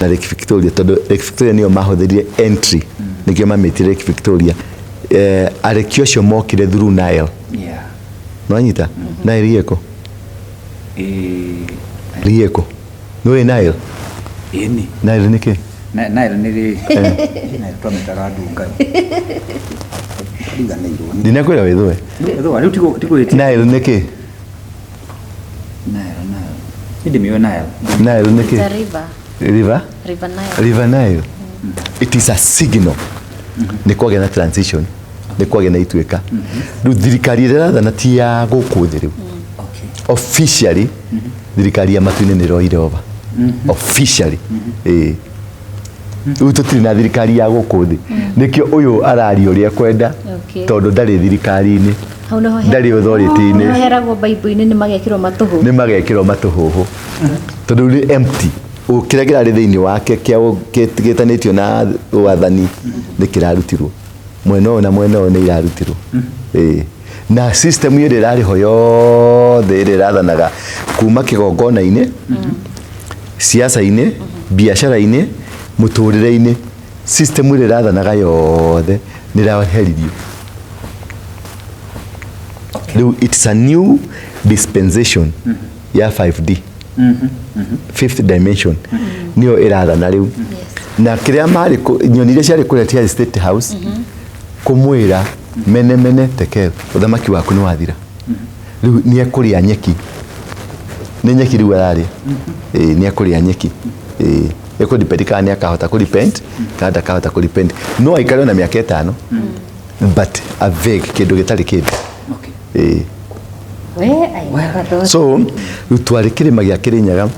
na Lake Victoria tondu Lake Victoria niyo mahothirie entry nikio mametire Lake Victoria areki ocio mokire through Nile no anyita Nile rieko rieko no Nile Nile niki Nile niri Nile twametara ndunga ndinakwira withwe riu tiko Nile niki Nile Nile niki river Nile it is a signal ni kwage na transition ni kwage na ituika riu thirikari irathana ti ya guku thi riu officially thirikari ya matuini ni roire over officially riu tutiri na thirikari ya guku thi nikio uyu arari uria kwenda tondu ndari thirikari-ini ndari authority-ini heragwo bible-ini ni magekirwo matuhuhu tondu ni empty kira kirari thiini wake gitanitio na wathani ni kirarutirwo mweno na mweno ni irarutirwo na system iri rariho yothe iri rathanaga kuma kigongona-ini siasa-ini biashara-ini muturire-ini system iri rathanaga yothe ni raheririo it's a new dispensation ya 5D fifth dimension niyo irathana riu na kiria mari nyoni iria ciari kuretia State House kumwira mene tekel uthamaki waku ni wathira riu ni akuria nyeki ni nyeki riu arari ni akuria nyeki eko dipendika ni akahota ku repent kada kahota ku repent no aikare na miaka 5 but a vague kindu gitari kindu so twari kirima gia Kirinyaga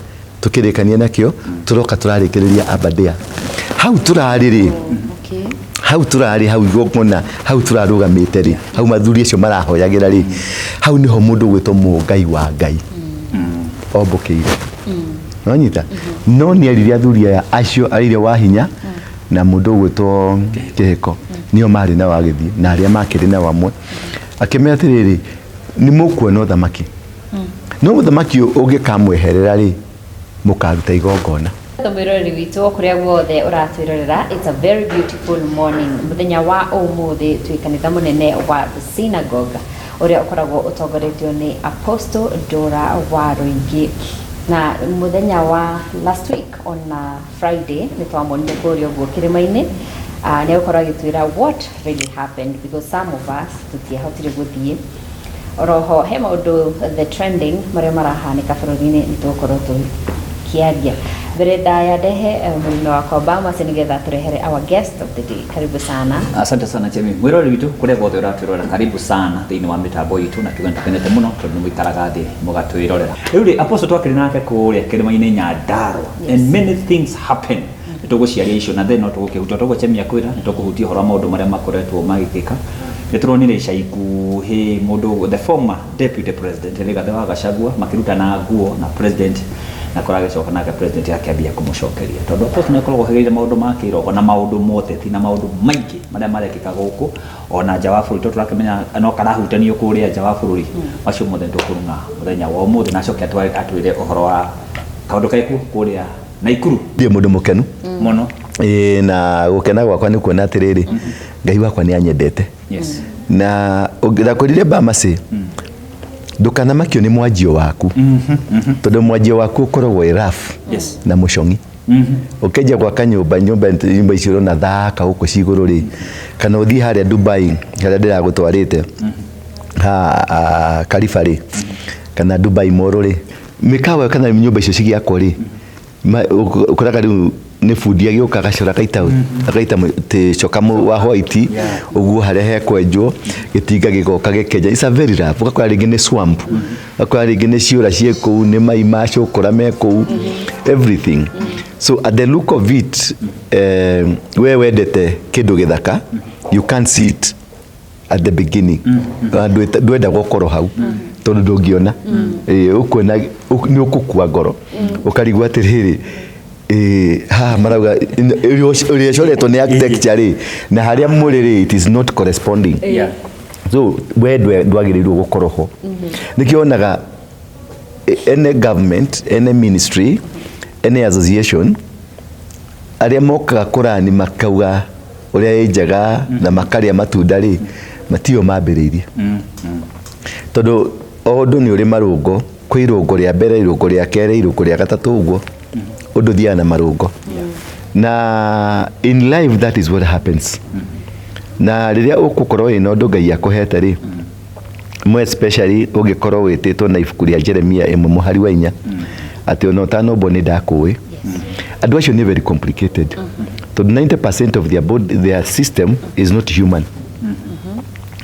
tukirikania nakio turoka turarikiriria Aberdare hau turari ri hau turari hau igongona hau turarugamite ri hau mathuri acio marahoyagira ri hau niho mundu gwitwo mungai wa ngai ombukire nonyita no ni ariria athuri aya acio arire wa hinya na mundu gwitwo Kihiko nio mari na wagithie na aria makiri na wamwe akimeatiriri ni mukuona uthamaki no uthamaki ungikamweherera ri mukaruta igongona Mwiroreri witu kuria guothe uratwirorera. It's a very beautiful morning muthenya wa umuthi twi kanitha munene wa synagogue uria ukoragwo utongoretio ni Apostle Dora wa Ruingi na muthenya wa last week on Friday ni twamonire kurio guo kirima-ini ni ukoragwo agitwira what really happened because some of us tutiahotire guthie oroho he maundu the trending maria marahanika bururi-ini ni tukorwo tukiaria mbere ya ndehe mulino wakwa Bama sinigetha turehere our guest of the day. Karibu sana. Asante sana Chemi. Mwirori witu kuria guothe uratwirora karibu sana thiini wa mitambo itu na tuga tukenete muno tondu mwitaraga thi mugatwirorera. Riu ri Apostle twakiri nake kuria kirima-ini Nyandarua and many things happen. Nituguciaria icio na then no tugukihutia tugucemia kwira nitukuhutia horo maundu maria makoretwo magikika. Nituronire ica ikuhi mundu the former deputy president Rigathi wa Gachagua makiruta na nguo na president na korage coka nake president yake abia kumucokeria tondu Apostle ni akoragwo hegeire maundu ma kirogo na maundu moteti na maundu maingi maria marekika guku ona nja wa bururi turakimenya no karahutanio kuria nja wa bururi macio mothe tukurunga muthenya wa umuthi na cokia atwire uhoro wa kaundu kaiku kuria Naikuru ndie mundu mukenu muno na gukena gwakwa ni kuona atiriri Ngai wakwa ni anyendete na ngirakorire Bamasi ndukanamakio ni mwanjio waku tondu mwanjio waku ukoragwo rough na mucongi ukeja gwaka nyumba icio na thaka huko ciguru ri kana uthii haria Dubai haria ndiragutwarite Khalifa ri kana Dubai Mall ri mikawa kana nyumba icio cigiakwo ri ukuraga riu ni fundi agioka gacora akaita coka wa white uguo haria hekwenjwo gitinga gigoka gekeja is a very rough ukakora ringi ni swamp ukakora ringi ni ciura cieku ni mai macukura meku everything so at the look of it we wendete kindu githaka you can't see it at the beginning ndwenda gukoro hau tondu ndungiona ukuona ni ukukua ngoro ukarigwa atiriri marauga uri coretwo ni architecture na haria muri it is not corresponding so we ndwagirirwo gukorwo ho nikionaga any government any ministry any association aria mokaga kurani makauga uria enjaga na makaria matunda ri matio mambiriirie tondu ondu ni uri marungo kwi irungo ria mbere irungo ria kere irungo ria gatatu uguo undu thia na marungo na in life that is what happens na riria ukukorwo ina undu Ngai akuhete ri mo especially ungikorwo wititwo na ibuku ria Jeremia 1:4 wa 4 ati ona utanobwo ni ndakui andu acio ni very complicated to 90% of their system is not human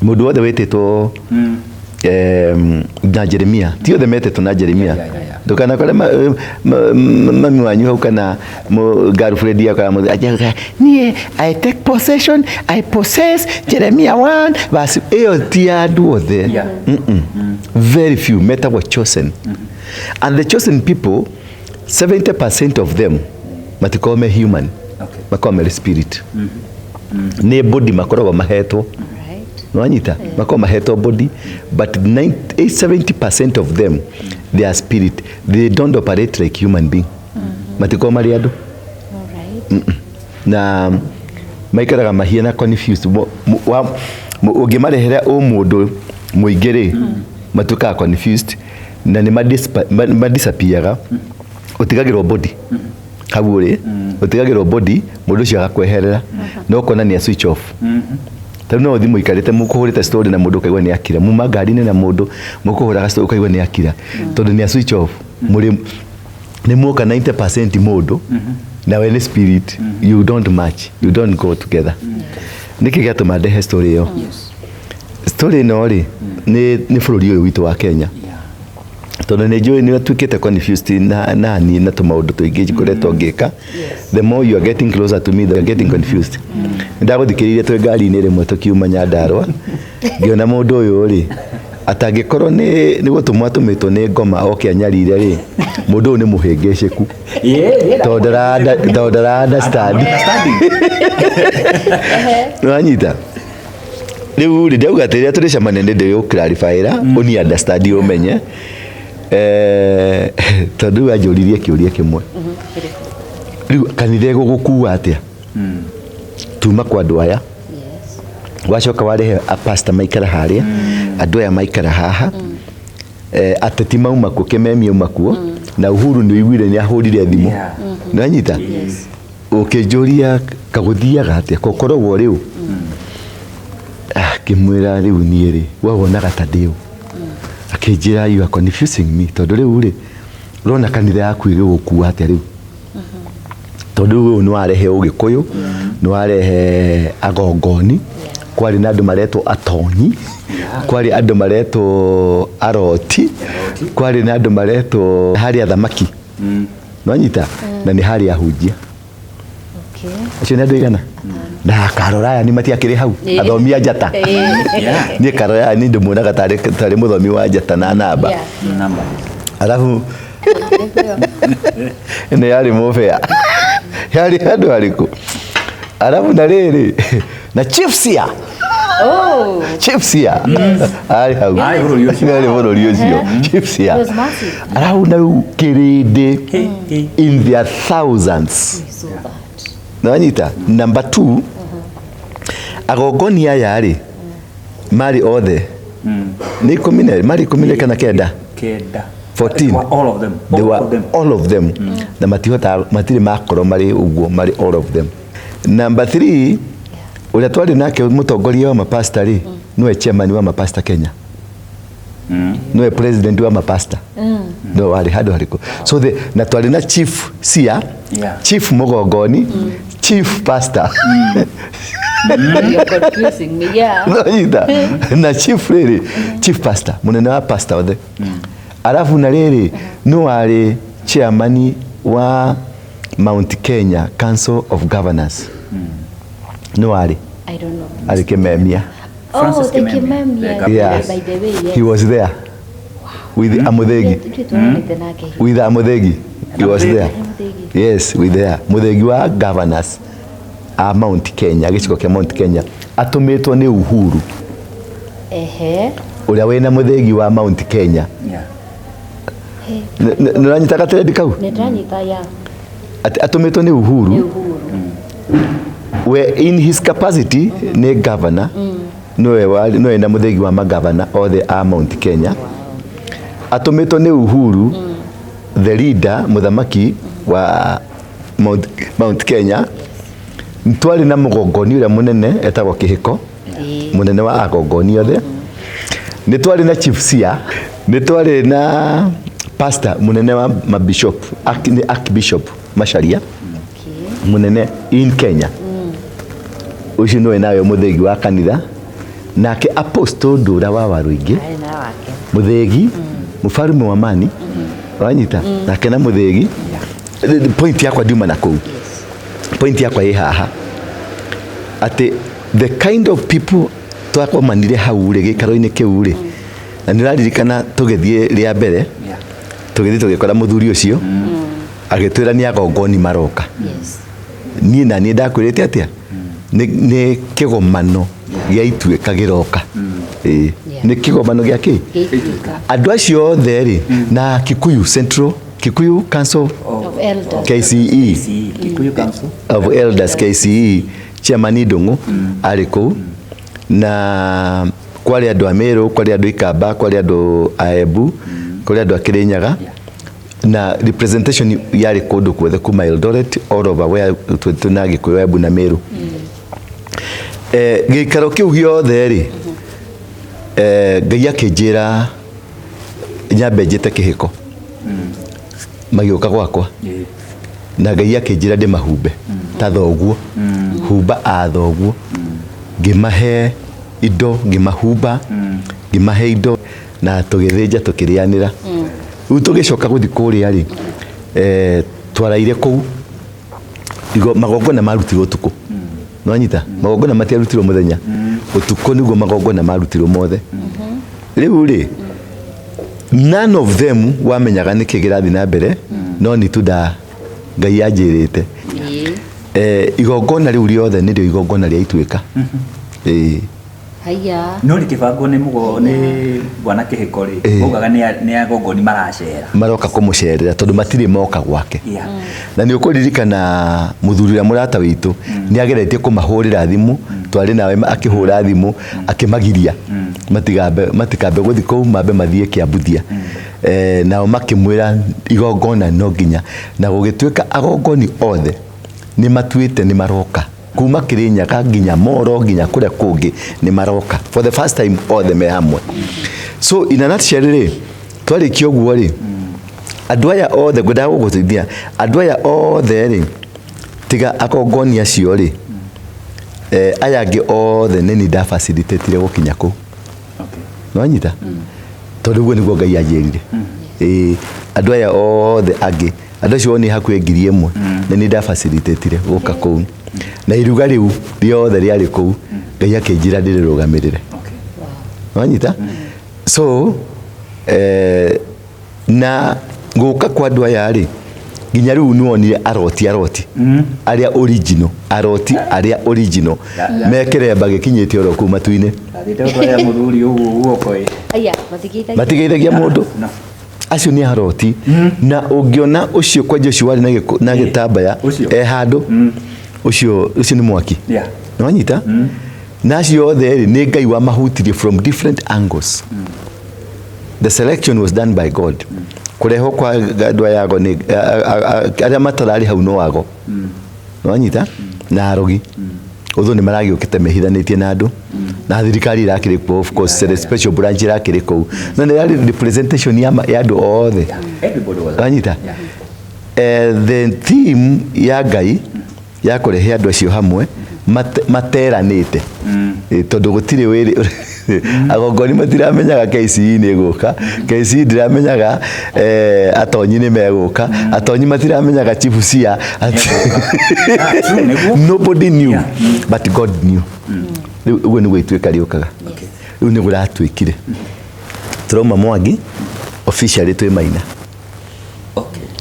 mundu wothe wititwo na Jeremia ti othe metitwo na Jeremia ndukana kore mami wanyu hau kana girlfriend yako nie I take possession I possess Jeremia 1 verse eyo ti andu othe very few were chosen and the chosen people 70% of them matikome human makome spirit ni body makoragwo mahetwo nwanyita makoma mahetwo body but 70% of them they are spirit, they don't operate like human being matikoma mari andu na maikaraga mahiana confused ungimarehera mundu muingire matuka confused na ni madisappearaga utigagirwo body hau uri utigagirwo body mundu cio agakweherera no kona ni switch off tari no thimu ikarite mukuhurite story na mundu kaigwa ni akira muma ngari ni na mundu mukuhuraga story kaigwa ni akira tondu ni switch off muri ni muka 90% mundu na we ni spirit you don't match, you don't go together niki gatuma ndehe story yo story no ri ni bururi uyu witu wa Kenya tondu ni njui ni twikite confused na ni na tumaundu tuingi koretwo ngika the more you are getting closer to me you are getting confused ndaguthikiririe twe ngari ni rimwe tukiuma Nyandarua ngiona mundu uyu ri atangikorwo ni gutumwa tumitwo ni ngoma oke anyarire ri mundu uyu ni muhengeceku tondara understand nwanyita riu ri ndauga atiria turicamania ndi ndi clarifyra uni understand umenye tondu anjuririe kiuria kimwe riu kanitha gugukua atia tuma kwa andu aya wacoka warehe a pastor maikara haria andu aya maikara haha ateti mauma ku Kimemi uma kuo na Uhuru ni wiguire ni ahurire thimu nanyita ukijuria kaguthiaga atia kokorogwo riu kimwira riu ni ri wona gatadiu akinjira you are confusing me tondu riu ri urona kanitha yaku iri gukua atia riu tondu we ni warehe ugikuyu ni warehe agongoni kwari na andu maretwo atonyi kwari andu maretwo aroti kwari na andu maretwo hari athamaki nwanyita na ni hari ahunjia acio ni andu igana na karoraya ni matiakiri hau athomia njata ni karoraya ni ndumuonaga tari muthomi wa njata na namba alafu ni yari mufea yari andu ariku alafu na riri na chiefsia chiefsia ari hau ari bururi ucio chiefsia alafu na kirinde in their thousands nanyita number 2 agongoni aya ri mari othe ni kumine mari kumine kana kenda 14 they were all of them na matiri makoro mari uguo mari all of them number 3 uria twari nake mutongoria wa mapasta ri niwe chairman wa mapasta Kenya niwe president wa mapasta no wari hado hariko so the na twari na chief sia chief mugongoni chief pastor you're confusing me na chief riri chief pastor munene wa pastor othe alafu na riri no wari chairman wa Mount Kenya Council of Governors no wari I don't know ali Kimemia the Kimemia yes. by the way yes. He was there with Amuthegi with Amuthegi he was there yes with there Muthegi wa governors a Mount Kenya giciko kia Mount Kenya atumitwo ni Uhuru uria wena Muthegi wa Mount Kenya niranyita gatiredi kau niranyita ya atumitwo ni Uhuru we in his capacity ni governor nowe na muthegi wa magavana othe a Mount Kenya atumitwo ni Uhuru the leader muthamaki wa Mount Kenya ntwari na mugongoni uria munene etagwo Kihiko munene wa agongoni othe ni twari na chief sia ni twari na pastor munene wa mabishop archbishop Macharia munene in Kenya ucio nowe nawe muthegi wa kanitha nake apostle Ndura wa Waruingi muthegi mufarume wa Mani wanyita nake na muthegi point yakwa ndiuma na kou point yakwa ĩ haha ati the kind of people twakomanire hau rĩ gĩikaro-inĩ kĩu rĩ na nĩraririkana tũgĩthiĩ rĩa mbere tũgĩthiĩ tũgĩkora mũthuri ũcio agĩtwĩra nĩ agongoni maroka niĩ na niĩ ndakwĩrĩte atĩa nĩ kĩgomano gĩa Ituĩka gĩroka nĩ kĩgomano gĩa kĩ andũ acio othe rĩ na Kikuyu Central Kikuyu Council of Elders KCE Kikuyu Council of Elders KCE Chairman Ndung'u arĩ kũu na kwari andũ a Meru kwari andũ Ikamba kwari andũ a Embu kwari andũ a Kirinyaga na representation yarĩ kũndũ kuothe kuma Eldoret all over where tuna Gikuyu Embu na Meru gĩikaro kĩu gĩothe rĩ Ngai akĩnjĩra nyambe njĩte Kĩhĩko magĩũka gwakwa na Ngai akĩnjĩra ndĩmahumbe ta thoguo humba a thoguo ngĩmahe indo ngĩmahumba ngĩmahe indo na tũgĩthĩnja tũkĩrĩanĩra rĩu tũgĩcoka gũthiĩ kũrĩa rĩ twaraire kũu magongona marutirwo ũtukũ nwanyita magongona matiarutirwo mũthenya ũtukũ nĩguo magongona marutirwo mothe rĩu rĩ none of them wamenyaga nĩkĩ kĩrathiĩ na mbere no nĩ tunda Ngai anjĩrĩte igongona rĩu rĩothe nĩrĩo igongona rĩa Ituĩka haya no rĩkĩbangwo nĩ bwana Kĩhĩko rĩ ugaga nĩ agongoni maracera maroka kũmũcerera tondũ matirĩ moka gwake na nĩ ũkũririkana mũthuri ũrĩa mũrata witũ nĩ ageretie kũmahũrĩra thimũ twarĩ nawe akĩhũra thimũ akĩmagiria matikambe gũthiĩ kũu mambe mathiĩ Kĩambuthia nao makĩmwĩra igongona no nginya na gũgĩtuĩka agongoni othe nĩ matuĩte nĩ maroka kuma Kirinyaga nginya Moro nginya kũrĩa kũngĩ nĩ maroka for the first time othe me hamwe so in a nutshell rĩ twarĩkia ũguo rĩ andũ aya othe ngwendaga gũgũteithia andũ aya othe rĩ tiga agongoni acio rĩ aya angĩ othe nĩ niĩ ndafacilitatire gũkinya kũu nwanyita tondũ ũguo nĩguo Ngai anjĩrire andũ aya othe angĩ andũ acio nĩ hakuhĩ 1,000 na niĩ ndafacilitatire gũka kũu na iruga rĩu rĩothe rĩarĩ kũu Ngai akĩnjĩra ndĩrĩrũgamĩrĩre nwanyita so na gũka kwa andũ aya rĩ nginya rĩu nĩwonire aroti arĩa original aroti arĩa original mekĩremba gĩkinyĩte oro kũu matu-inĩ matigeithagia mũndũ acio nĩ aroti na ũngĩona ũcio kwa Joshua warĩ na gĩtambaya handũ ucio nĩ mwaki nwanyita na acio othe rĩ nĩ Ngai wamahutirie from different angles the selection was done by God kureho kwa andũ aya ago nĩ arĩa matararĩ hau no ago nwanyita na arogi ũthũ nĩ maragĩũkĩte mehithanĩtie na andũ na thirikari irakĩrĩ kuo of course the special branch irakĩrĩ kũu na nĩ yarĩ representation ya andũ othe nwanyita the theme ya Ngai ya kũrehe andũ acio hamwe materanĩte tondũ gũtirĩ wĩrĩ agongoni matiramenyaga KCE nĩ gũka KCE ndiramenyaga atonyi nĩ megũka atonyi matiramenyaga chief cia nobody knew but God knew rĩu ũguo nĩguo Ituĩka rĩũkaga rĩu nĩguo ratuĩkire tũrauma Mwangi officially twĩ Maina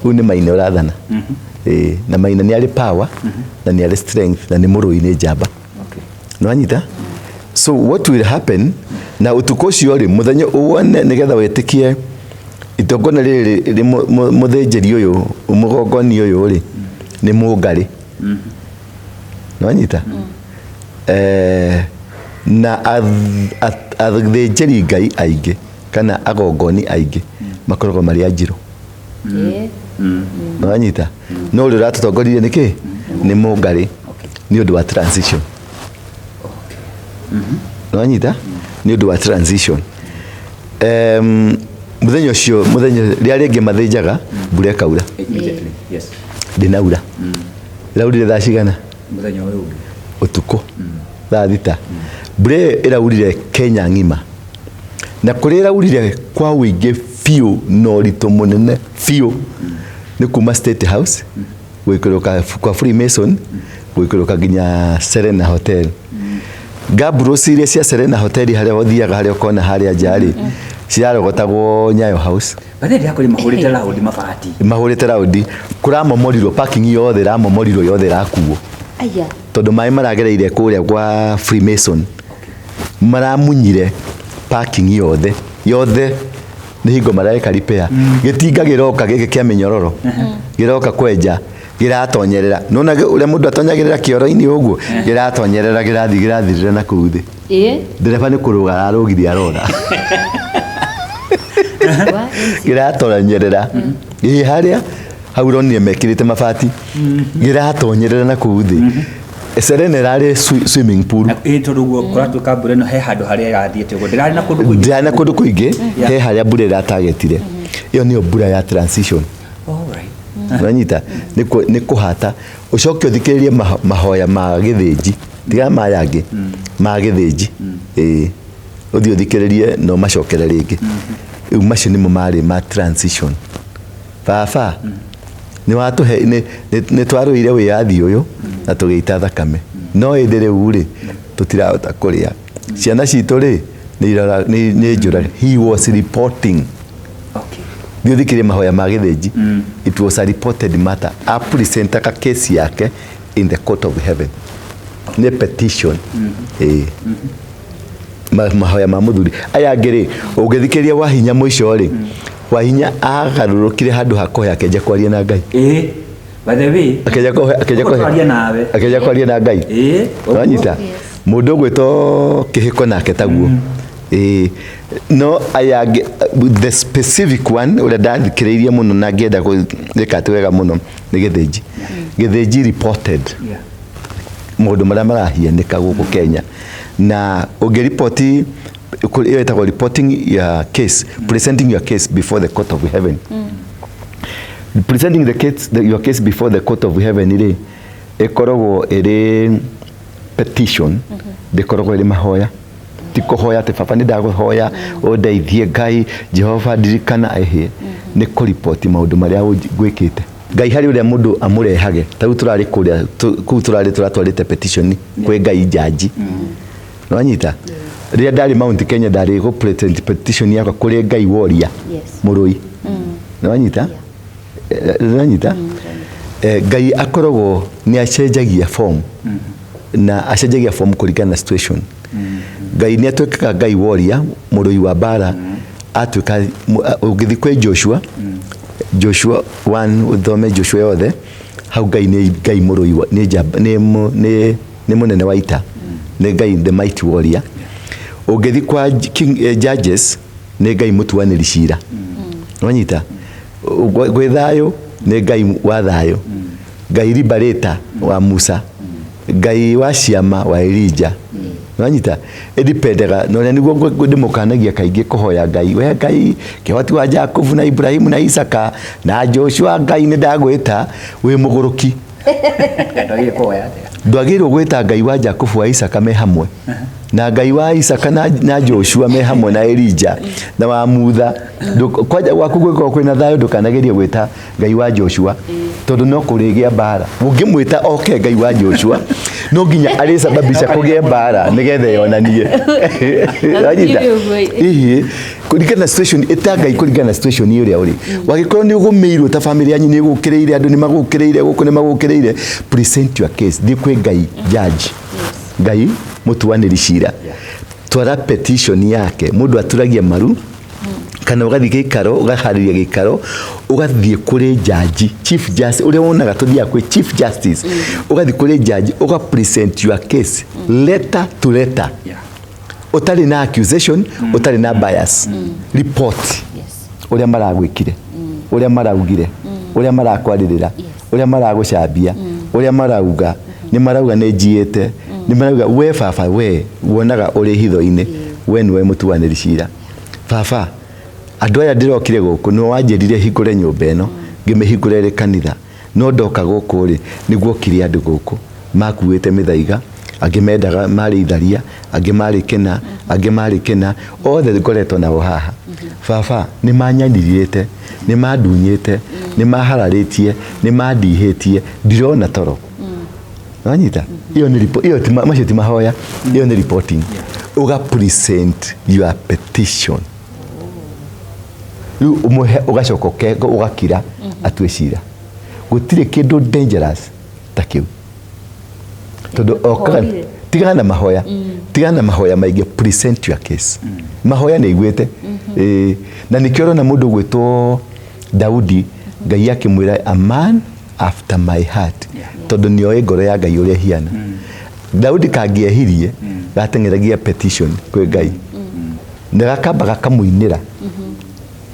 rĩu nĩ Maina ũrathana na Maina nĩ arĩ power na nĩ arĩ strength na nĩ mũrũi nĩ njamba nwanyita so what will happen na ũtukũ ũcio rĩ mũthenya uone nĩgetha wetĩkie itongona rĩrĩ mũthĩnjĩri ũyũ mũgongoni ũyũ rĩ nĩ mũngarĩ nĩwanyita na athĩnjĩri Ngai aingĩ kana agongoni aingĩ makoragwo marĩ Anjĩrũ nĩwanyita no ũrĩa ũratũtongoririe nĩkĩ nĩ mũngarĩ nĩ ũndũ wa transition nĩwanyita nĩ ũndũ wa transition mũthenya ũcio rĩrĩa rĩngĩ mathĩnjaga mbura ĩkaura ndĩnaura ĩraurire thaa cigana mũthenya ũyũ ũtukũ thaa thita mbura ĩraurire Kenya ng'ima na kũrĩa ĩraurire kwa ũingĩ biũ na ũritũ mũnene biũ nĩ kuma State House gwĩkĩrũka kwa Freemason gwĩkĩrũka nginya Serena Hotel ngambũrũci iria cia Serena Hotel harĩa ũthiaga harĩa ũkona harĩa nja-rĩ cirarogotagwo Nyayo House mahũrĩte raundi kũramomorirwo parking yothe ĩramomorirwo yothe ĩrakuo tondũ maĩ maragereire kũrĩa kwa Freemason maramunyire parking yothe nĩ hingo marareka repair gĩtinga gĩroka gĩkĩ kĩa mĩnyororo gĩroka kwenja gĩratonyerera nona ũrĩa mũndũ atonyagĩrĩra kĩoro-inĩ ũguo gĩratonyerera gĩrathirĩra na kũu thĩ ndereba nĩ kũrũga ararũgirie arora gĩratonyerera harĩa hau ũronire mekĩrĩte mabati gĩratonyerera na kũu thĩ Serena ĩrarĩ swimming pool tondũ guo kũratuĩka mbura ĩno he handũ harĩa ĩgathiĩte ũguo ndĩrarĩ na kũndũ kũingĩ he harĩa mbura ĩratargetire ĩyo nĩyo mbura ya transition nĩwanyita nĩ kũhata ũcoke ũthikĩrĩrie mahoya ma gĩthĩnji tiga maya angĩ ma gĩthĩnji ũthiĩ ũthikĩrĩrie no macokere rĩngĩ rĩu macio nĩmo marĩ ma transition baba nĩ twarũire wĩyathi ũyũ na tũgĩita thakame no hĩndĩ rĩu-rĩ tũtirahota kũrĩa ciana citũ-rĩ nĩ njũrage he was reporting thiĩ ũthikĩrĩrie mahoya ma gĩthĩnji it was a reported matter apresentaga case yake in the court of heaven nĩ petition mahoya ma mũthuri aya angĩ-rĩ ũngĩthikĩrĩria Wahinya mũico-rĩ Wahinya agarũrũkire handũ ha kũhe akenja kwaria na Ngai by the way akenja kwaria na Ngai wanyita mũndũ ũgwĩtwo Kĩhĩko nake taguo no aya angĩ the specific one ũrĩa ndathikĩrĩirie mũno na ngĩenda gwĩka atĩ wega mũno nĩ gĩthĩnji reported maũndũ marĩa marahianĩka gũkũ Kenya na ũngĩripoti ĩyo ĩtagwo reporting your case presenting your case before the court of heaven presenting your case before the court of heaven ĩrĩ ĩkoragwo ĩrĩ petition ndĩkoragwo ĩrĩ mahoya ti kũhoya atĩ baba nĩ ndagũhoya ũndeithie Ngai Jehova ndirikana ehie nĩ kũripoti maũndũ marĩa gwĩkĩte Ngai harĩ ũrĩa mũndũ amũrehage ta rĩu tũrarĩ kũrĩa kũu tũratwarĩte petition kwĩ Ngai jaji nĩwanyita rĩrĩa ndarĩ Mount Kenya ndarĩ go present petition yakwa kũrĩ Ngai Warrior Mũrũi nĩwanyita Ngai akoragwo nĩ acenjagia form na acenjagia form kũringana na situation Ngai nĩ atuĩkaga Ngai Warrior Mũrũi wa bara atuĩka ũgĩthiĩ kwĩ Joshua 1 ũthome Joshua yothe hau Ngai nĩ Ngai Mũrũi nĩ mũnene wa ita nĩ Ngai the mighty warrior ũngĩthiĩ kwa King Judges nĩ Ngai mũtuanĩri cira wanyita gwĩ thayũ nĩ Ngai wa thayũ Ngai liberator wa Musa Ngai wa ciama wa Elijah wanyita edipendaga no nĩguo ndĩmũkanagia kaingĩ kũhoya Ngai we Ngai kĩhoti wa Jacob na Ibrahim na Isaka na Joshua Ngai nĩ ndagwĩta wĩ mũgũrũki ndwagĩrĩirwo gwĩta Ngai wa Jacob wa Isaka me hamwe na Ngai wa Isaka na Joshua me hamwe na Elijah na wa Mutha kwaja gwaku gwĩkorwo kwĩna thayũ ndũkanagerie gwĩta Ngai wa Joshua tondũ no kũrĩgĩa mbara ũngĩmwĩta oke Ngai wa Joshua no nginya arĩcababisha kũgĩa mbara nĩgetha yonanie kũringana na situation ĩta Ngai kũringana na situation ĩrĩa ũrĩ wagĩkorwo nĩ ũgũmĩirwo ta family yanyu nĩ ĩgũkĩrĩire andũ nĩ magũkĩrĩire gũkũ nĩ magũkĩrĩire present your case thiĩ kwĩ Ngai judge Ngai mũtuanĩri cira twara petition yake mũndũ aturagia maru kana ugathi gikaro ugahariria gikaro ugathie kuri jaji chief justice uri wonaga tuthia kwi chief justice ugathi kuri jaji uga present your case letter to letter utari na accusation utari na bias report uria maragwikire uria maraugire uria marakwaririra uria maragucambia uria marauga ni marauga ne jiete ni marauga we baba we wonaga uri hitho-ini we niwe mutuaniri cira baba andu aya ndirokire guku no wanjirire hingure nyumba ino ngimihingure ri kanitha no ndoka guku ri niguo kiri andu guku makuite mithaiga angi mendaga mari itharia angi mari kena angi mari kena othe ngoretwo nao haha baba ni manyanirite ni mandunyite ni mahararitie ni mandihitie ndirona toro wanyita iyo ni report iyo macio ti mahoya iyo ni reporting uga present your petition umuhe ugacokoke ugakira atwe cira gutire kindu dangerous ta kiu todo okaga tigana na mahoya tigana na mahoya maige present your case mahoya ni igwete na nikioro na mundu gwetwo Daudi Ngai akimwira a man after my heart todo nioe ngoro ya Ngai uria hiana Daudi kangiehirie gatengeragia petition kwe Ngai na gakamba gakamuinira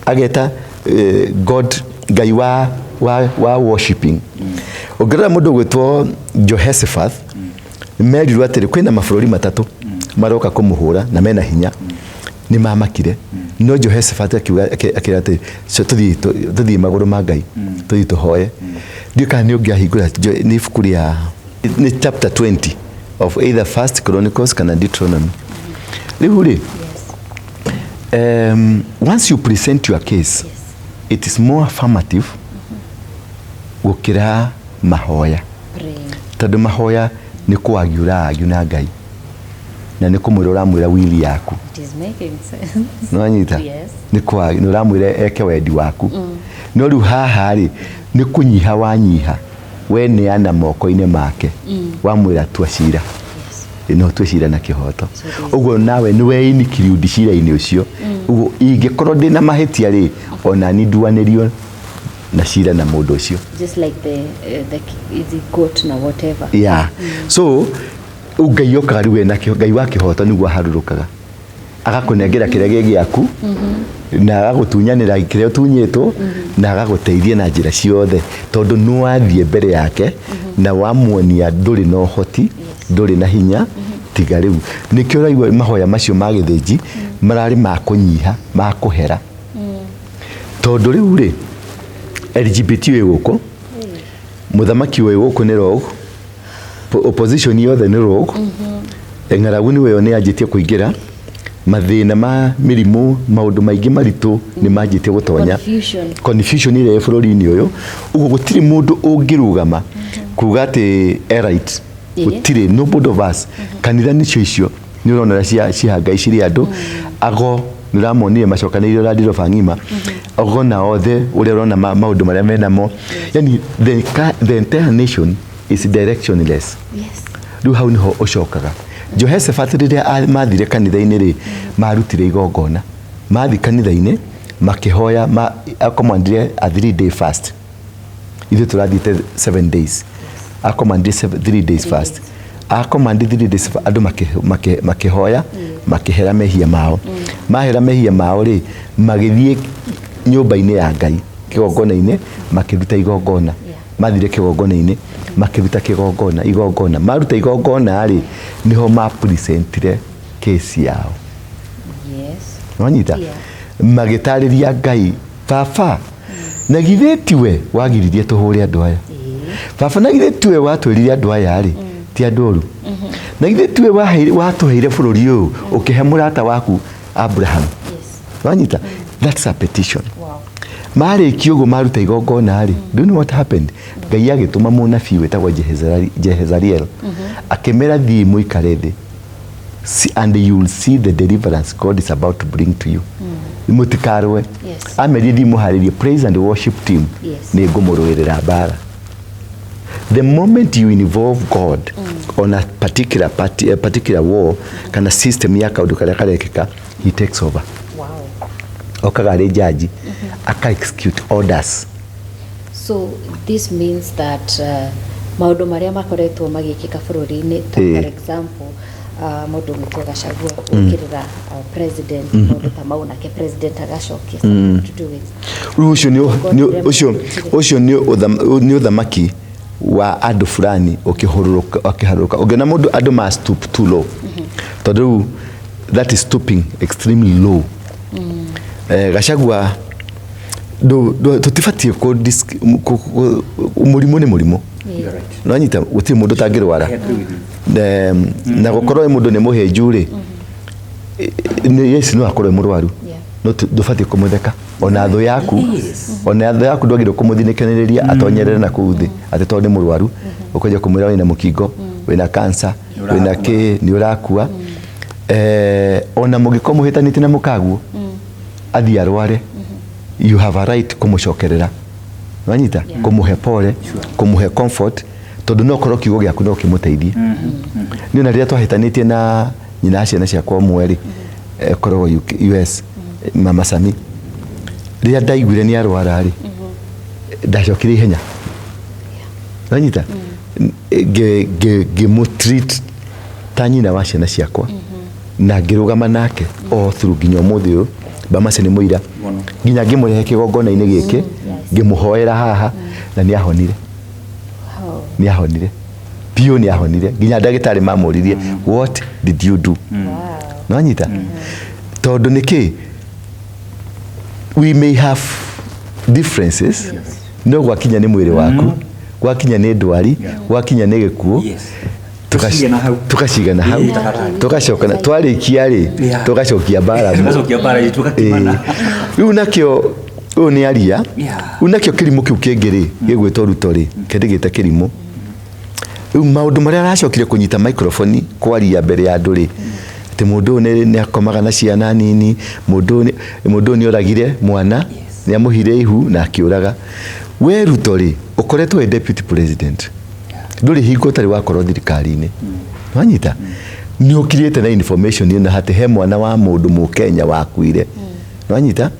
ageta God Ngai wa worshiping ogera mundu gwetwo Jehoshaphat merirwo atiri kwina mabũrũri matatu maroka kumuhura na mena hinya ni mamakire no Jehoshaphat akira atiri tuthie maguru ma Ngai tuthie tuhoye ndika ni ungiahingura ni ibuku ria ni chapter 20 of either First Chronicles kana Deuteronomy riu ri once you present your case it is more affirmative gukira mahoya tondu mahoya ni kwagiura na Ngai na ni kumwira uramwira wili yaku it is making sense no anyita ni kwa ni uramwira eke wendi waku no riu haha ri ni kunyiha wanyiha we ni ana moko-ini make wamwira tua cira no twe cira na kihoto uguo nawe ni we inikiri udicira-ini ucio uguo ingikorwo ndina mahitia ri ona ni nduanirio na cira na mundu ucio just like the court na whatever so Ngai yokaga riu na Ngai wa kihoto niguo harurukaga agakunengera kiria giaku na agagutunyanira kiria utunyitwo na agaguteithia na njira ciothe tondu no wathie mbere yake na wamuonia nduri no hoti nduri na hinya tiga riu nikio raigwa mahoya macio ma githinji marari makunyiha makuhera tondu riu ri LGBT we guko muthamaki we guko ni rogu opposition yothe ni rogu eng'aragu ni we ne ajitie kuingira mathina ma mirimu maundu maingi maritu ni majitie gutonya confusion ile bururi-ini uyu uguo gutiri mundu ungirugama kuga ati right gutiri nobody of us kanitha nicio icio ni urona ciahanga iciri andu ago niramonire macokanĩirio radio fangima ago na othe uria urona maundu maria menamo yani the entire nation is directionless riu hau niho ucokaga Jehoshaphat riria mathire kanitha-ini ri marutire igongona mathi kanitha-ini makihoya akomandire a 3 day fast ithu turathite 7 days akomandire 3 days fast akomandire 3 days andu makihoya makihera mehia mao mahera mehia mao ri magithie nyumba-ini ya Ngai kigongona-ini makiruta igongona mathire kigongona-ini makiruta igongona maruta igongona ri niho ma presentire case yao wanyita magitariria Ngai baba na githetiwe wagiririe tuhure andu aya baba na githetiwe watwirire andu aya ri ti andu na githetiwe watuheire bururi uyu ukihe murata waku Abraham wanyita that's a petition mari kiugo maruta igongona ri do you know what happened Ngai agituma munabii wetagwo Jehezariel akimera thii muikare thi and you will see the deliverance God is about to bring to you mutikarwe amerie thii muharirie praise and worship team ni ngumuruirira bara the moment you involve God on a particular war kana system ya kaundu karia karekeka he takes over okaga arĩ jaji aka execute orders. So this means that maundu maria makoretwo magikika bururi-ini for example mundu mwitwo Gachagua ukirira president mundu ta mau nake president agacokia to do it ucio ni uthamaki wa andu fulani ukiharuruka ungiona mundu andu ma stoop too low tondu that is stooping extremely low. Gachagua tutibatie ko murimu ni murimu no nyita guti mundu tangirwara na gukorwo mundu ni muhenju ri ni Yesu no akorwo murwaru no dubatie kumutheka ona thu yaku ndwagire kumuthinĩkanĩrĩria atonyerere na kuthi ati to ni murwaru ukoje kumwira wina mukingo wina cancer wina ki ni urakua ona mugiko muhitanite na mukaguo athi arware you have a right kumucokerera wanyita kumuhe pole kumuhe comfort tondu no korwo kiugo giaku no kimuteithie ni na riria twahitanitie na nyina ciana ciakwa mweri korwo US mama Sami riria ndaiguire ni arwara ri ndacokire ihenya wanyita ngimutreat ta nyina wa ciana ciakwa na ngirugama nake o through nginya umuthi uyu Bamase ni muira nginya ngimurehe kigongona-ini giki ngimuhoera haha na ni ahonire ni ahonire pio ni ahonire nginya ndagitari mamuririe what did you do no nyita tondu niki we may have differences no gwakinya ni mwiri waku gwakinya ni ndwari gwakinya ni gikuo tukacigana hau tukacokana twarikia ri tugacokia bara riu nakio uyu ni aria unakio kirimu kiu kingiri gigwitwo ruto ri kendigite kirimu riu maundu maria aracokire kunyita microphone kwaria mbere ya andu ri ati mundu ni akomaga na ciana nini mundu ni oragire mwana ni amuhire ihu na akiuraga we ruto ri ukoretwo deputy president nduri hingo tari wakorwo thirikari-ini wanyita ni ukiriete na information ina hati he mwana wa mundu mu Kenya wakuire wanyita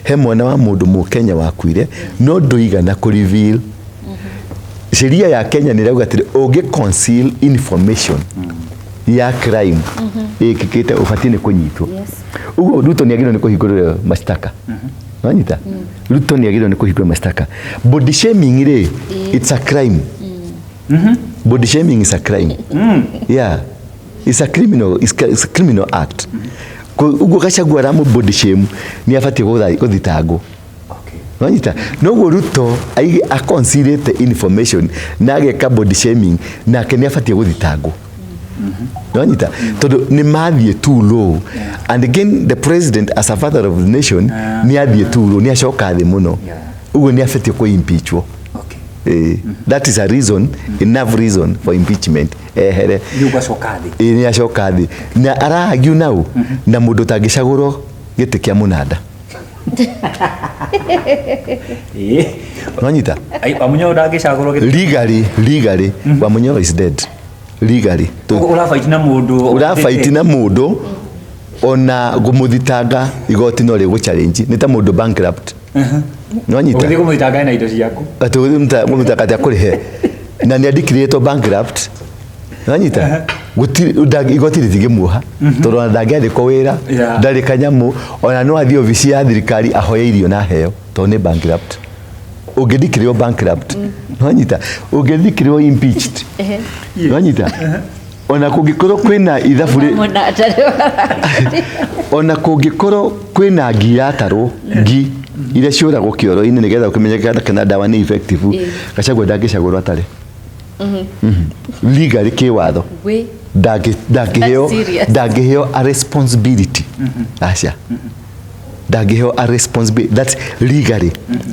he mwana wa mundu mu Kenya wakuire no nduigana ku reveal sheria ya Kenya ni rauga atiri ungi conceal information ya crime ikikite ufatine kunyitwo ugo Ruto ni agirwo ni kuhingurira mashtaka wanyita Ruto ni agirwo ni kuhingurira mashtaka body shaming ri it's a crime. Body shaming is a crime. Yeah. It's a criminal act. Ugo Gachagua ramu body shame ni afati guthitangwo. Wanyita no Ruto a conceal the information na ageka body shaming na ke ni afati guthitangwo. Wanyita tondu ni mathie too low and again the president as a father of the nation ni athie too low ni acoka thi muno. Ugo ni afati ku impeachwo. That is a reason, enough reason for impeachment. Ni acoka thi na aragiu nau na mundu tangicagurwo giti kia munada wanyita Wamunyo ndangicagurwo legally Wamunyo is dead legally urafight na mundu ona gumuthitanga igoti no rigu challenge ni ta mundu bankrupt nwanyita uthi kumutanga na indo ciaku kumutanga ta kurihe na ni declared bankrupt nwanyita igoti ritigimuha tondu ndangiandikwo wira ndari kanyamu ona no athie ofisi ya thirikari ahoye irio na heo tondu ni bankrupt ungithikirwo bankrupt nwanyita ungithikirwo impeached nwanyita ona kungikorwo kwina ithabu ona kungikorwo kwina ngi yatarwo ngi ire ciuragwo kioro-ini nigetha ukimenyeka kana dawa ni effective Gachagua ndangicagurwo atari legally kiwatho ndangiheo a responsibility acia ndangiheo a responsibility that's legally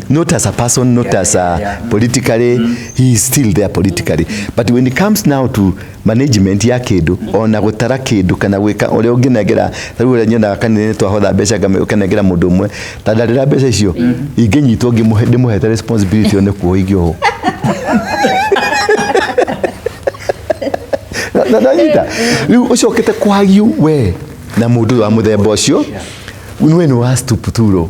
not as a person not as a politically he is still there politically but when it comes now to management ya kindu ona gutara kindu kana gwika uria unginegera riu uria nyonaga kanene twahotha mbeca ukanegera mundu umwe tandarira mbeca icio inginyitwo ndimuhete responsibility one kuoigio na nyita riu ucokete kwagiu we na mundu wa muthemba ucio Unwe no was to puturo.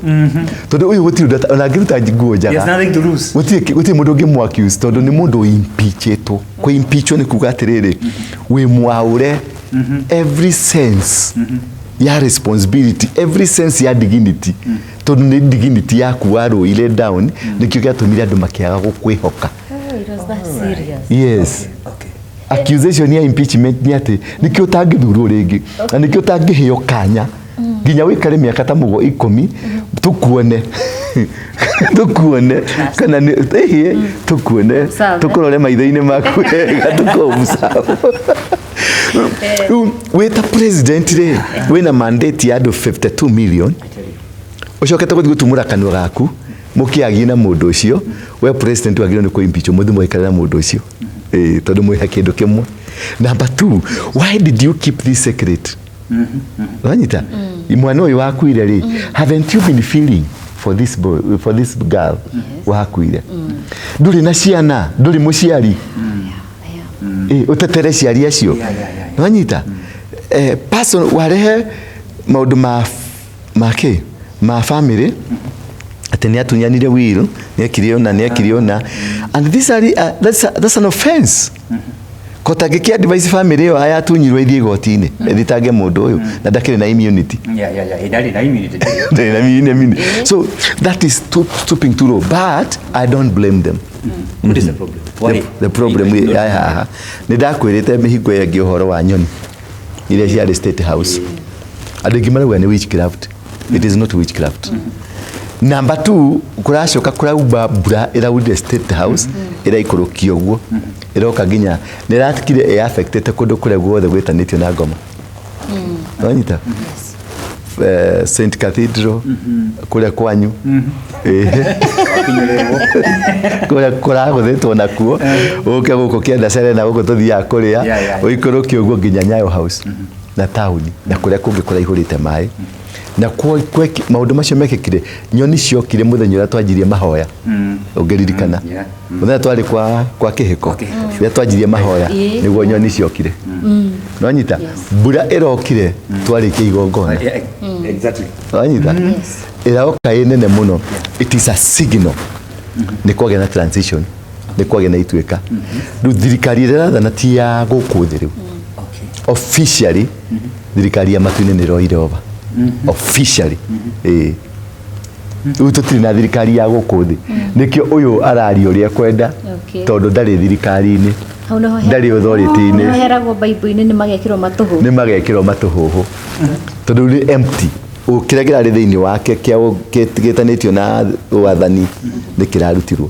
Todo uyu gutiru data ona ngiruta nguo njaga. There's nothing to lose. Guti mundu ngimu accuse todo ni mundu impeachetwo. Ko impeachwo ni kuga atiriri. We mwaure every sense. Ya responsibility, every sense ya dignity. Todo ni dignity yaku waro ile down nikyo gyatumire andu makiaga gukwihoka. It was that serious. Yes. Okay. Accusation ya impeachment ni ati nikyo utangithurwo ringi na nikyo utangiheo kanya nginya wikare miaka ta mugo 10 tukuone tukuone kana ni tukuone tukurore maitho-ini maku wega tukomusawa wita president re wina mandate ya andu 52 million ucokete guthi gutumura kanwa gaku mukiagie na mundu ucio we president wagire ni ku impeach muthi mwikare na mundu ucio tondu mwiha kindu kimwe. Number 2, why did you keep this secret? Wanyita mwana uyu wakuire ri haven't you been feeling for this boy, for this girl wakuire nduri na ciana nduri muciari utetere ciari acio wanyita person warehe maundu ma family ati ni atunyanire will ni ona and this are that's an offense kotagikia advice family yo aya tunyirwe ithie gotini ethitange mundu uyu na ndakire na immunity Idari na immunity. so that is stooping too low, but I don't blame them. What is the problem? Why? The problem we ni ndakwirite mihingo yengi uhoro wa nyoni ile cia State House andu ngimara we ni witchcraft. It is not witchcraft. Number 2, kuracoka kurauba mbura iraudire State House iraikurukia uguo iroka nginya niratikire affected kundu kuria guothe gwitanitio na ngoma wanyita St Cathedral kuria kwanyu kuria kuraguthetwo nakuo uke guko kienda Serena guko tuthia kuria uikurukia uguo nginya Nyayo House na town na kuria kungi kuraihurite mai na kwa maundu macio mekikire nyoni ciokire muthenya uria twanjirie mahoya ungiririkana muthenya twari kwa kihiko ya twanjirie mahoya niguo nyoni ciokire nwanyita mbura irokire twarikie igongona Exactly. nwanyita iraoka inene muno. It is a signal ni kwagĩa na transition ni kwagĩa na ituĩka riu thirikari irathana ti ya gũkũ thĩ riu officially thirikari ya matu-inĩ nĩ roire over officially tutiri na thirikari ya gũkũ thĩ nikio uyu araria uria kwenda tondu ndari thirikari-inĩ ndari authority-inĩ heragwo bible-inĩ nĩ magekĩrwo matũhũhũ tondu ni empty kiria kirari thiini wake gitanitio na wathani ni kirarutirwo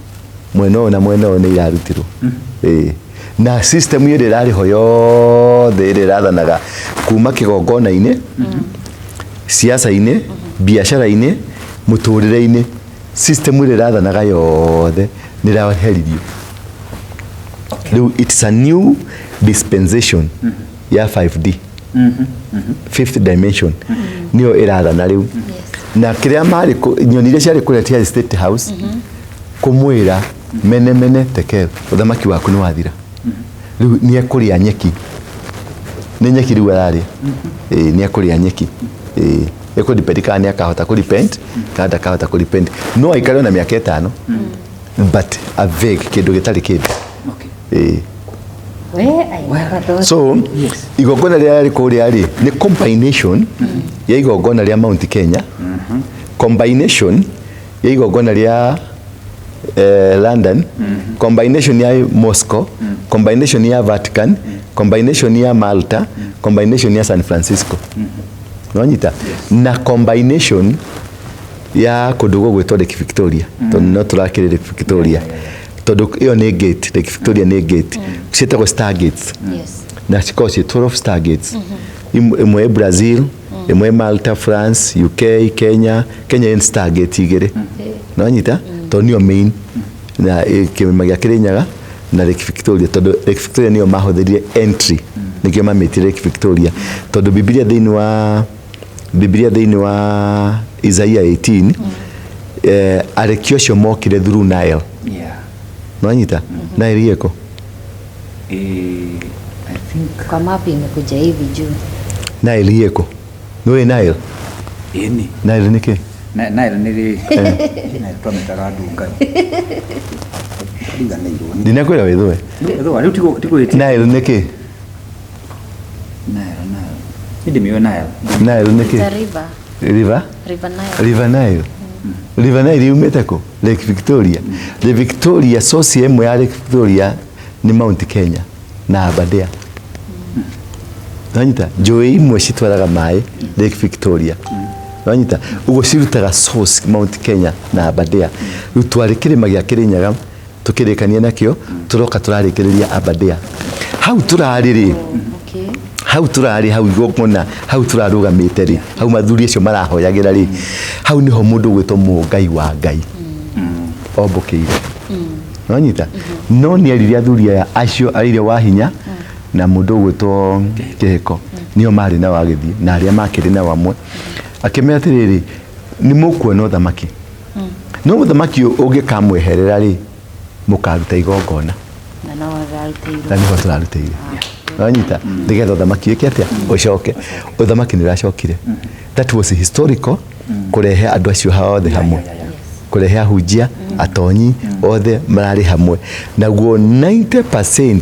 mwena ũyũ na mwena ũyũ nĩ irarutirwo na system iyo irariho yothe irathanaga kuma kigongona-inĩ siasa-inĩ biashara-inĩ muturire-inĩ system ile irathanaga yothe ni iraheririo. It's a new dispensation ya 5D fifth dimension niyo irathana riu na kiria mari nyoni iria ciari kuretia State House kumwira mene teke uthamaki waku ni wathira riu ni akuria nyeki ni nyeki riu araria ni akuria nyeki eko dipendika ni akahota ku repent kada kahota ku repent no aikare na miaka 5 but a vague kindu gitari kindu so igongona ria riko ria ri ni combination ya igongona ria Mount Kenya combination ya igongona ria London combination ya Moscow combination ya Vatican combination ya Malta combination ya San Francisco nwanyita na combination ya kundu gwitwa Lake Victoria tondu no turakire Lake Victoria tondu iyo ni gate Lake Victoria ni gate cietagwo Star Gates na cikoci 12 Star Gates imwe Brazil imwe Malta France UK Kenya ni Star Gate igire nwanyita tondu niyo main na kimema gia Kirinyaga na Lake Victoria tondu Lake Victoria niyo mahotherire entry nikio mametire Lake Victoria tondu Biblia thiini wa Isaiah 18 arekio cio mokire through Nile nwanyita Nile yeko I think kwa mapi imekuja hivi juu Nile yeko no Nile Yeni. Nairo niki? Nairo niri. Nairo twametaga ndunga. Ndiga Nairo. Ndinakwira withwe. Ethwa riu tiko eti. Nairo niki? Nairo. Ndi miyo Nairo. Nairo niki? It's a river. River? River Nile. River Nile yumete ko Lake Victoria. Lake Victoria source emu ya Lake Victoria ni Mount Kenya na Aberdare. Nanyita joyi imwe citwaraga mai Lake Victoria. Nanyita ugo cirutaga source Mount Kenya na Aberdare. Riu twari kirima gya Kirinyaga tukirekania nakio turoka turarikiriria Aberdare. Hau turari ri. Hau turari hau igongona hau turarugamite ri hau mathuri acio marahoyagira ri hau niho mundu gwitwo Mungai wa Ngai ombokire nonyita no ni ariria athuri acio ariria wa hinya na mundu gwitwo Kihiko nio mari na wagithii na aria makiri na wamwe akimera atiriri ni mukuona uthamaki no uthamaki ungikamweherera ri mukaruta igongona na niho turarutire Nanyita ndigetha uthamaki wiki atia ucoke uthamaki ni racokire that was historical kurehe andu acio haothe hamwe kurehe ahunjia atonyi othe marari hamwe naguo 90%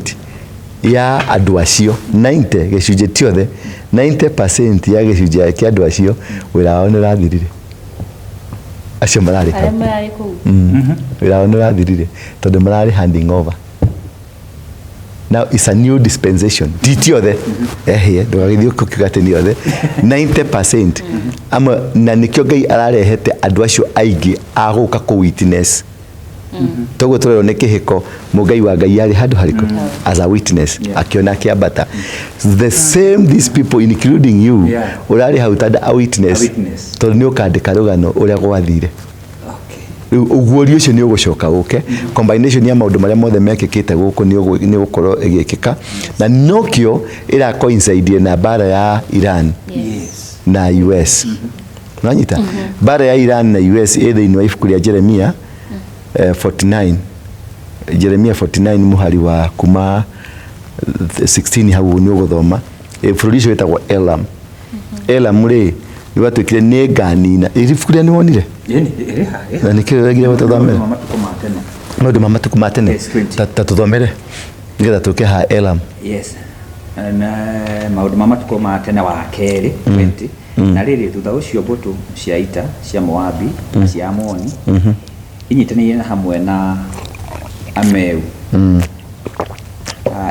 ya andu acio 90 gicunje tiothe 90% ya gicunje kia andu acio wira wao ni rathirire acio marari wira wao ni rathirire tondu marari handing over. Now it's a new dispensation. Titiothe here ndugagithio kukiugate niothe 90% ama na nikio Ngai ararehete andu acio aingi aguka ku witness. Togo turero ne Kihiko Mungai wa Ngai ari handu hariko as a witness akiona kiambata. The same these people including you urari hautada a witness. Tondu ni ukandika rugano uria gwathire. Uguorio cio ni ugucoka uke combination ya maundu maria mothe mekikite guku ni gukorwo igikika na nokio ira coincide na bara ya Iran na US nanyita bara ya Iran na US either wa ifuku ya Jeremia 49 Jeremia 49 muhari wa kuma 16 hau ni uguthoma fururisho wetagwo Elam ri ni watwikire ni nganina ifuku ni wonire na nikio gire gutthomera maundu ma matuku ma tene tuthomere nigetha tuke ha Elam. Yes na maundu ma matuku ma tene wa keri 20 na riri thutha ucio mbutu cia ita cia Moabi cia Amoni inyitaniire hamwe na Ameu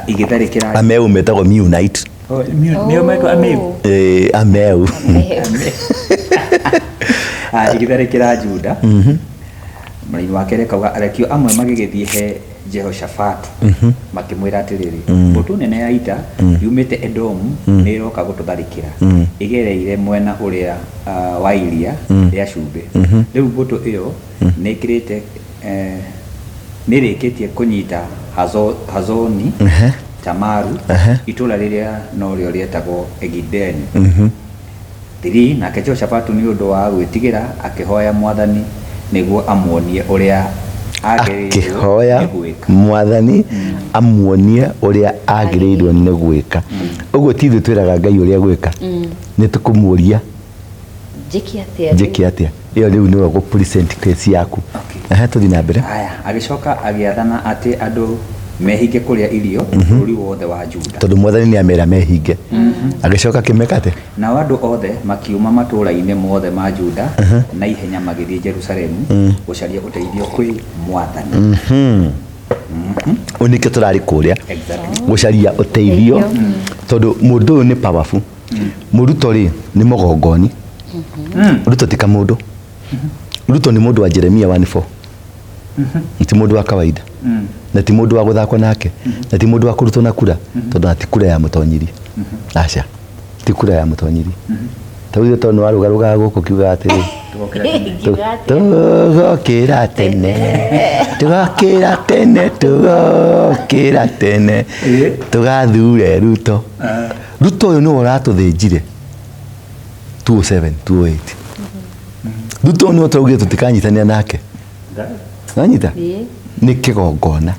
igitharikira Ameu metagwo Munite Ameu igitharikira Juda muri wa kere kauga arekio amwe magigithie he Jehoshaphat makimwira atiriri mbutu nene ya ita yumite Edom ni roka gututharikira igereire mwena uria wa iria ya Cumbi riu mbutu iyo ni kirite nirikitie kunyita Hazoni Tamaru itula riria no rio rietagwo Egideni tiri na Jehoshaphat ni undu wa gwitigira akihoya mwathani niguo amuonie uria akihoya mwathani amuonie uria agirirwo ni gwika uguo tithu twiraga Ngai uria gwika ni tukumuria jiki atia iyo riu ni go present case yaku tuthi na mbere haya agicoka agiathana ati andu mehinge kuria irio bũrũri wothe wa Juda tondu mwathani ni amera mehinge agicoka kimekate na andu othe makiuma matũũra-inĩ mothe ma Juda na ihenya magithie Jerusalemu gucaria uteithio kwi mwathani unike turari kuria gucaria uteithio tondu mundu uyu ni powerful muruto ri ni mogongoni ruto tika mundu ruto ni mundu wa Jeremia 1:4 ti mundu wa kawaida na ti mundu wa guthakwo nake na ti mundu wa kurutwo na kura tondu ati kura ya mutonyiri acha ti kura ya mutonyiri tawithe tondu warugaruga guku kiuga atiri tugokira tene tugathure ruto uyu ni uratuthinjire 207 208 ruto ni utauge tutikanyitania nake nanyita ni kigongona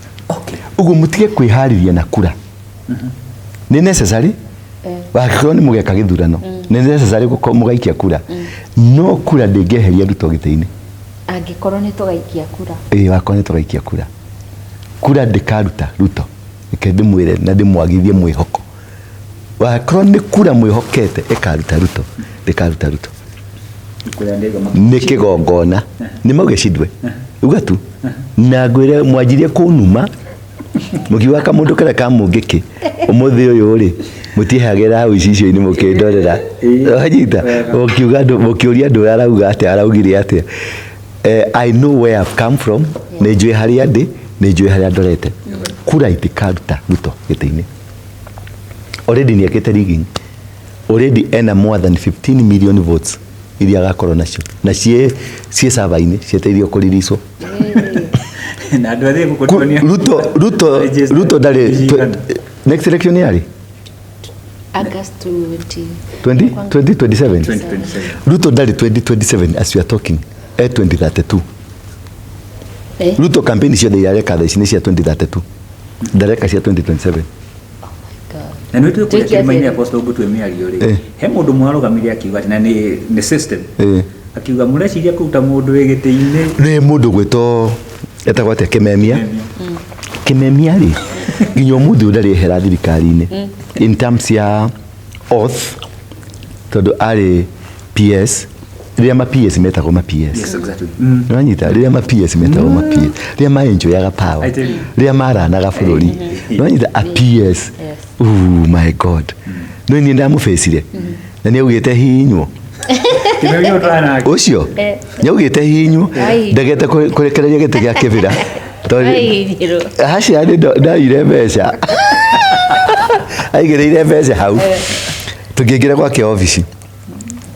uguo mutige kwihariria na kura ni necessary wakikorwo ni mugeka githurano nä necessary mũgaikia kura no kura ndĩngĩeheria Ruto gĩtĩ-inĩ angĩkorwo nĩ tũgaikia kura wakorwo nĩ tũgaikia kura ndĩkaruta Ruto reke ndĩmwĩre na ndĩmwagithie mwĩhoko wakorwo nĩ kura mwĩhokete ĩkaruta Ruto ndĩkaruta Ruto nĩ kĩgongona nĩ mauge cindwe uga tu na ngwĩre mwanjirie kũnuma mũkiuga kamũndũ karĩa ka mũngĩkĩ ũmũthĩ ũyũ rĩ mũtiehagĩra hau icicio-inĩ mũkĩndorera wanyita mũkĩũria andũ arauga atĩa araugire atĩa I know where I've come from nĩ njũĩ harĩa ndĩ nĩ njũĩ harĩa ndorete kura itikaruta Ruto gĩtĩ-inĩ already nĩ akĩte rigging already ena more than 15 million votes iria agakorwo nacio na ciĩ server-inĩ cieteithio kũriricwo na andũ athĩ gũkũtonia Ruto ndarĩ next election yarĩ August 2027 Ruto ndarĩ 2027 as we are talking 2032 Ruto campaign ciothe irareka thaa ici nĩ cia 2032 ndareka cia 2027 na nĩ tũkũrĩa kĩrĩma-inĩ Apostle Mbũtũ mĩario rĩ he mũndũ mwarũgamirie akiuga atĩ na nĩ system akiuga mũreciria kũruta mũndũ wĩ gĩtĩ-inĩ nĩ mũndũ gwĩtwo etagwo atĩa Kĩmemia rĩ nginya ũmũthĩ ndarĩ ehera thirikari-inĩ in terms ya oath tondũ arĩ PS rĩrĩa ma PS metagwo ma PS yes exactly nĩwanyita rĩrĩa ma PS metagwo ma PS rĩrĩa ma enjoyaga power rĩrĩa maranaga bũrũri nĩwanyita a PS oh my god no niĩ ndamũfecire na nĩ augĩte hihinywo ũcio nĩ augĩte hihinywo ndagete kũrekereria gĩtĩ gĩa kĩbĩra hacia ndaire mbeca aigĩrĩire mbeca hau tũngĩingĩra gwake obici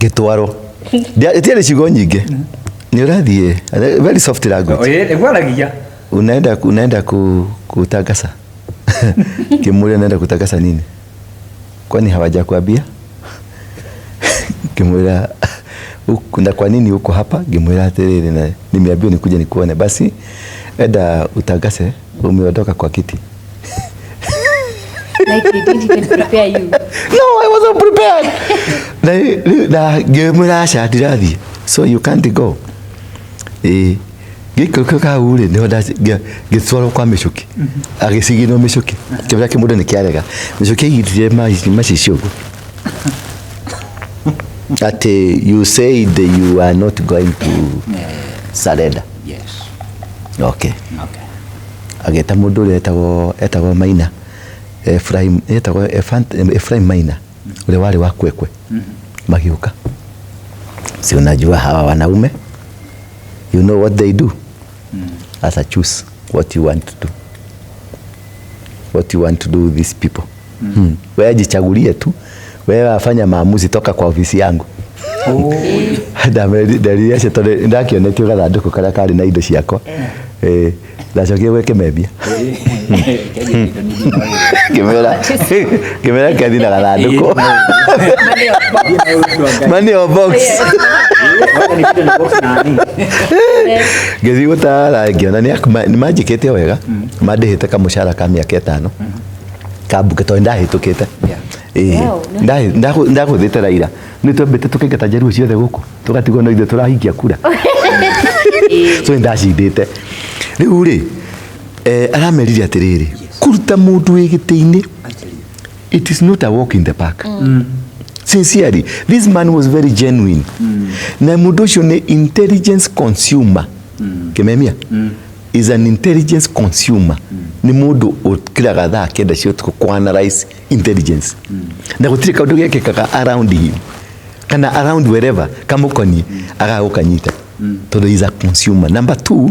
gĩtwarwo itiarĩ ciugo nyingĩ nĩ ũrathiĩ very soft language unaenda kutangaza Kimuria naenda kutangaza nini kwani hawajakuambia Kimuria na kwa nini uko hapa Kimuria atiriri na nimeambiwa nikuje nikuone basi enda utangaze umeondoka kwa kiti like they didn't even prepare you no I wasn't prepared na Kimuria ashadirathi so you can't go gĩkĩrĩko kau rĩ nĩho gĩtwarwo kwa Mĩcuki agĩciginwo Mĩcuki kĩrĩa kĩmũndũ nĩ kĩarega Mĩcuki aigithire macicio ũguo ati you said you are not going to surrender yes okay ageta mũndũ ũrĩa etagwo Maina Ephraim Maina ũrĩa warĩ wa Kwekwe magĩũka si unajua hawa wanaume you know what they do as a choose what you want to do with these people wewe jichagulie tu wewe afanya maamuzi toka kwa ofisi yangu dalili ya tondũ ndakionetio gathandũkũ karĩa karĩ na indo ciakwa ndacokie gwĩ Kĩmemia Kĩmera kĩathi na gathandũkũ money or box ngĩthiĩ gũtara ngĩona nĩ manjĩkĩte wega mandĩhĩte kamũcara ka mĩaka 5 kambuke tondũ ndahĩtũkĩte ndagũthĩte Raila nĩ twambĩte tũkaingata njaruo ciothe gũkũ tũgatigwo no ithuĩ tũrahingia kura so ndacindĩte rĩu rĩ aramerire atĩrĩrĩ kũruta mũndũ wĩ gĩtĩ-inĩ it is not a walk in the park sincerely this man was very genuine na mũndũ ũcio nĩ intelligence consumer Kĩmemia is an intelligence consumer ni mũndũ ũkiraga thaa kenda cio ku-analyze intelligence na gũtirĩ kaũndũ gekĩkaga around him kana around wherever kamũkoniĩ agagũkanyita tondũ is a consumer. Number 2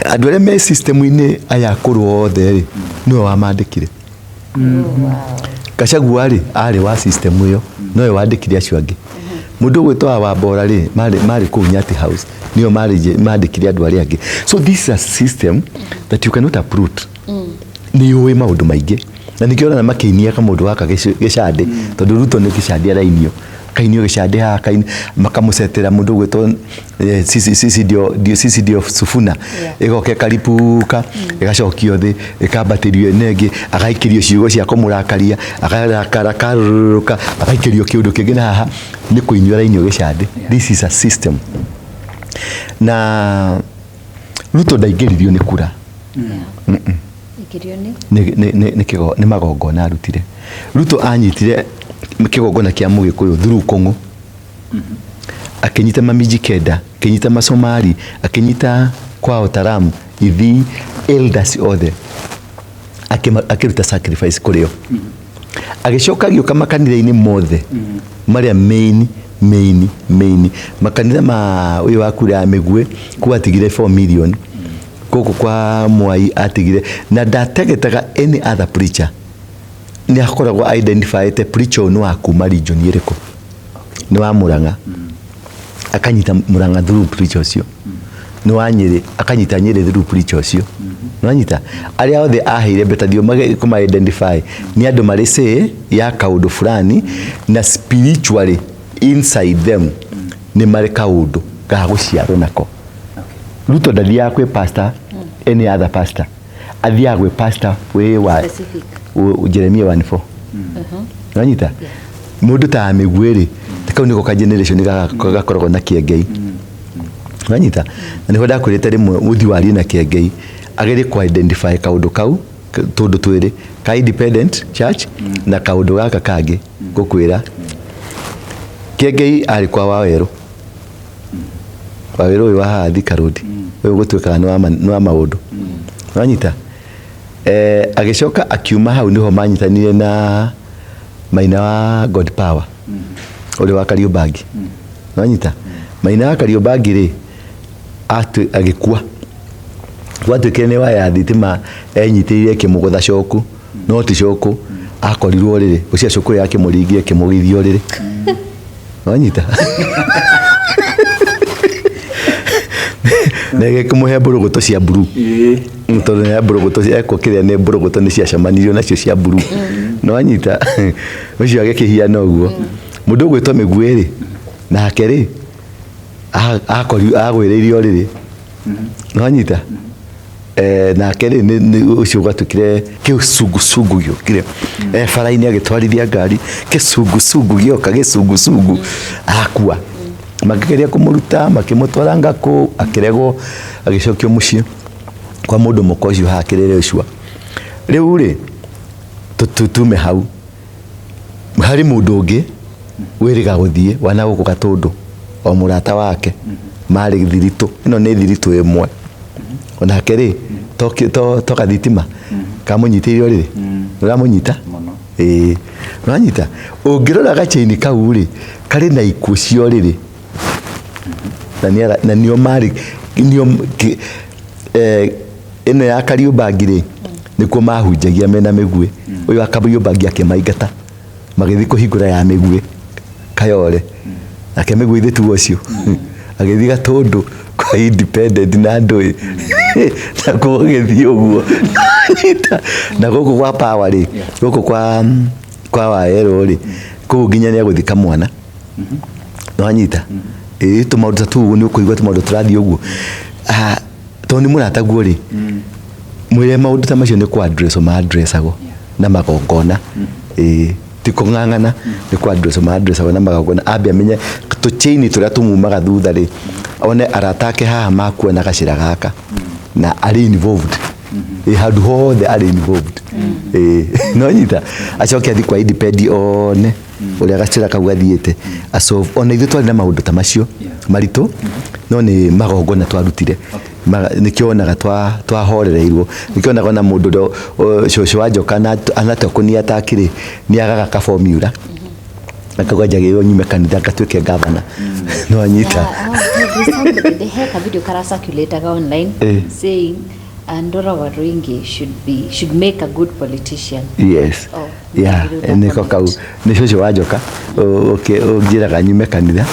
andũ arĩa me system-inĩ aya akũrũ othe rĩ nĩwe wamandĩkire Gachagua arĩ wa system ĩyo nowe wandĩkire acio angĩ mũndũ gwĩtwa Wambora rĩ marĩ kũu Nyati House nĩo mandĩkire andũ arĩa angĩ so this is a system that you cannot uproot nĩ ũĩ maũndũ maingĩ na nĩkĩo na makĩinia kamũndũ gaka gĩcande tondũ Ruto nĩ gĩcande arainio kainio gicande ha kaini makamusetera mundu gwetwo sisi dio Sufuna igoke karipuka igacokio thi ikambatirio enegi agaikirio ciugo cia kumurakaria akarakara karuruka agaikirio kiundu kingi na haha ni kuinywa rainio gicande. This is a system. Na Ruto ndaingĩririo nĩ kura nĩ magongona arutire. Ruto anyitire kĩgongona kĩa Mũgĩkũyũ through Kũng'ũ, akĩnyita Mamiji Kenda, akĩnyita Masomali, akĩnyita kwao Taram, Ithi, elders othe, akĩruta sacrifice kũrĩo. Agĩcoka agĩũka makanitha-inĩ mothe marĩa main makanitha ma uyu wa kura ya Mĩgwe kwa atigire 4 million, koko kwa Mwai atigire, na ndategetaga any other preacher ni akoragwo identified preacher no akuma region ĩrĩkũ ni wa Murang'a akanyita Murang'a through preacher ũcio, ni wa Nyĩrĩ akanyita Nyĩrĩ through preacher ũcio, ni wanyita arĩa othe aheire betadio kuma identify ni andũ marĩ say ya kaũndũ fulani na spiritually inside them ni marĩ kaũndũ ga gũciarwo nako. Ruto ndathiaga kwĩ pastor any other pastor, athiaga kwĩ pastor we wa Jeremia 1:4 nanyita mundu ta Mĩgwe tikau niko ka generation gakoragwo na Kĩengei nanyita na niho ndakwĩrĩte rĩmwe muthi wari na Kĩengei agere ku identify kaũndũ kau tondũ twĩrĩ ka independent church na kaũndũ gaka kangĩ gũkwĩra Kĩengei ari kwa Waweru uyu wa haha Thika Road uyu gũtuĩkaga nĩ wa maũndũ nanyita agĩcoka akiuma hau niho manyitanire na Maina wa God Power uri wa Kariobangi nanyita Maina wa Kariobangi ri agĩkua gwatuĩkire nĩ waya thitima enyitĩrĩire kĩmũgũtha coku no ti coku akorirwo rĩrĩ ũcio coku yake mũringie kĩmũgithio rĩrĩ nanyita nege kumuhe mbũrũgũtũ cia blue tondũ nĩ mbũrũgũtũ eko kĩrĩa nĩ mbũrũgũtũ nĩ ciacemanirio nacio cia blue no anyita ũcio agĩkĩhiana ũguo mũndũ gwĩtwo Mĩgwe rĩ nake rĩ agwĩrĩirio rĩrĩ no anyita nake rĩ ũcio gwatuĩkire kĩcungucungu gĩũkire bara-inĩ agĩtwarithia ngari kĩcungucungu gĩoka gĩcungucungu akua makĩgeria kũmũruta makĩmũtwara Ngakũ akĩregwo agĩcokio mũciĩ kwa mũndũ mũka ũcio hakĩrĩre ũcio. Rĩu rĩ tume hau harĩ mũndũ ũngĩ wĩrĩga gũthiĩ wana gũkũ Gatũndũ o mũrata wake marĩ thiritũ, ĩno nĩ thiritũ ĩmwe onake rĩ toka thitima kamũnyitĩirio rĩrĩ ũramũnyita ũranyita ũngĩrora gachaini kau rĩ karĩ na ikuũ cio rĩrĩ na nio marĩ ĩno ya Kariobangi rĩ nĩkuo mahunjagia mena Mĩgwe ũyũ wa Kariobangi akĩmaingata magĩthiĩ kũhingũra ya Mĩgwe Kayole nake Mĩgwe ithe tu ũcio agĩthiĩ Gatũndũ kwa independent na ndũĩ na gũgĩthiĩ ũguo na gũkũ kwa Power rĩ gũkũ kwa Waweru rĩ kũu nginya nĩ agũthika mwana no anyita tũmaũndũ tu nĩ ũkũigua tũmaũndũ tũrathiĩ ũguo tondũ nĩ mũrataguo rĩ mwĩre maũndũ ta macio nĩ kwa addressagwo na magongona ti kũng'ang'ana nĩ kwa addressagwo na magongona ambe amenye tũchaini tũrĩa tũmumaga thutha rĩ one arata ake haha makuona gacĩra gaka na arĩ involved handũ hothe arĩ involved no nyita acoke athiĩ kwa independent one ũrĩa gacĩra kau gathiĩte ona ithuĩ twarĩ na maũndũ ta macio maritũ no nĩ magongona twarutire nikionaga twahorereirwo nikionaga na mũndũ cũcũ wa Njoka anatokonia takĩrĩ nĩ agaga ka formula akagwajagĩrwo nyume kanitha gatuĩke gavana no anyita they have a video kara circulated online saying Andora Waruingi should make a good politician. Yes. Yeah, niko kau nĩ cũcũ wa Njoka ũngĩraga nyume kanitha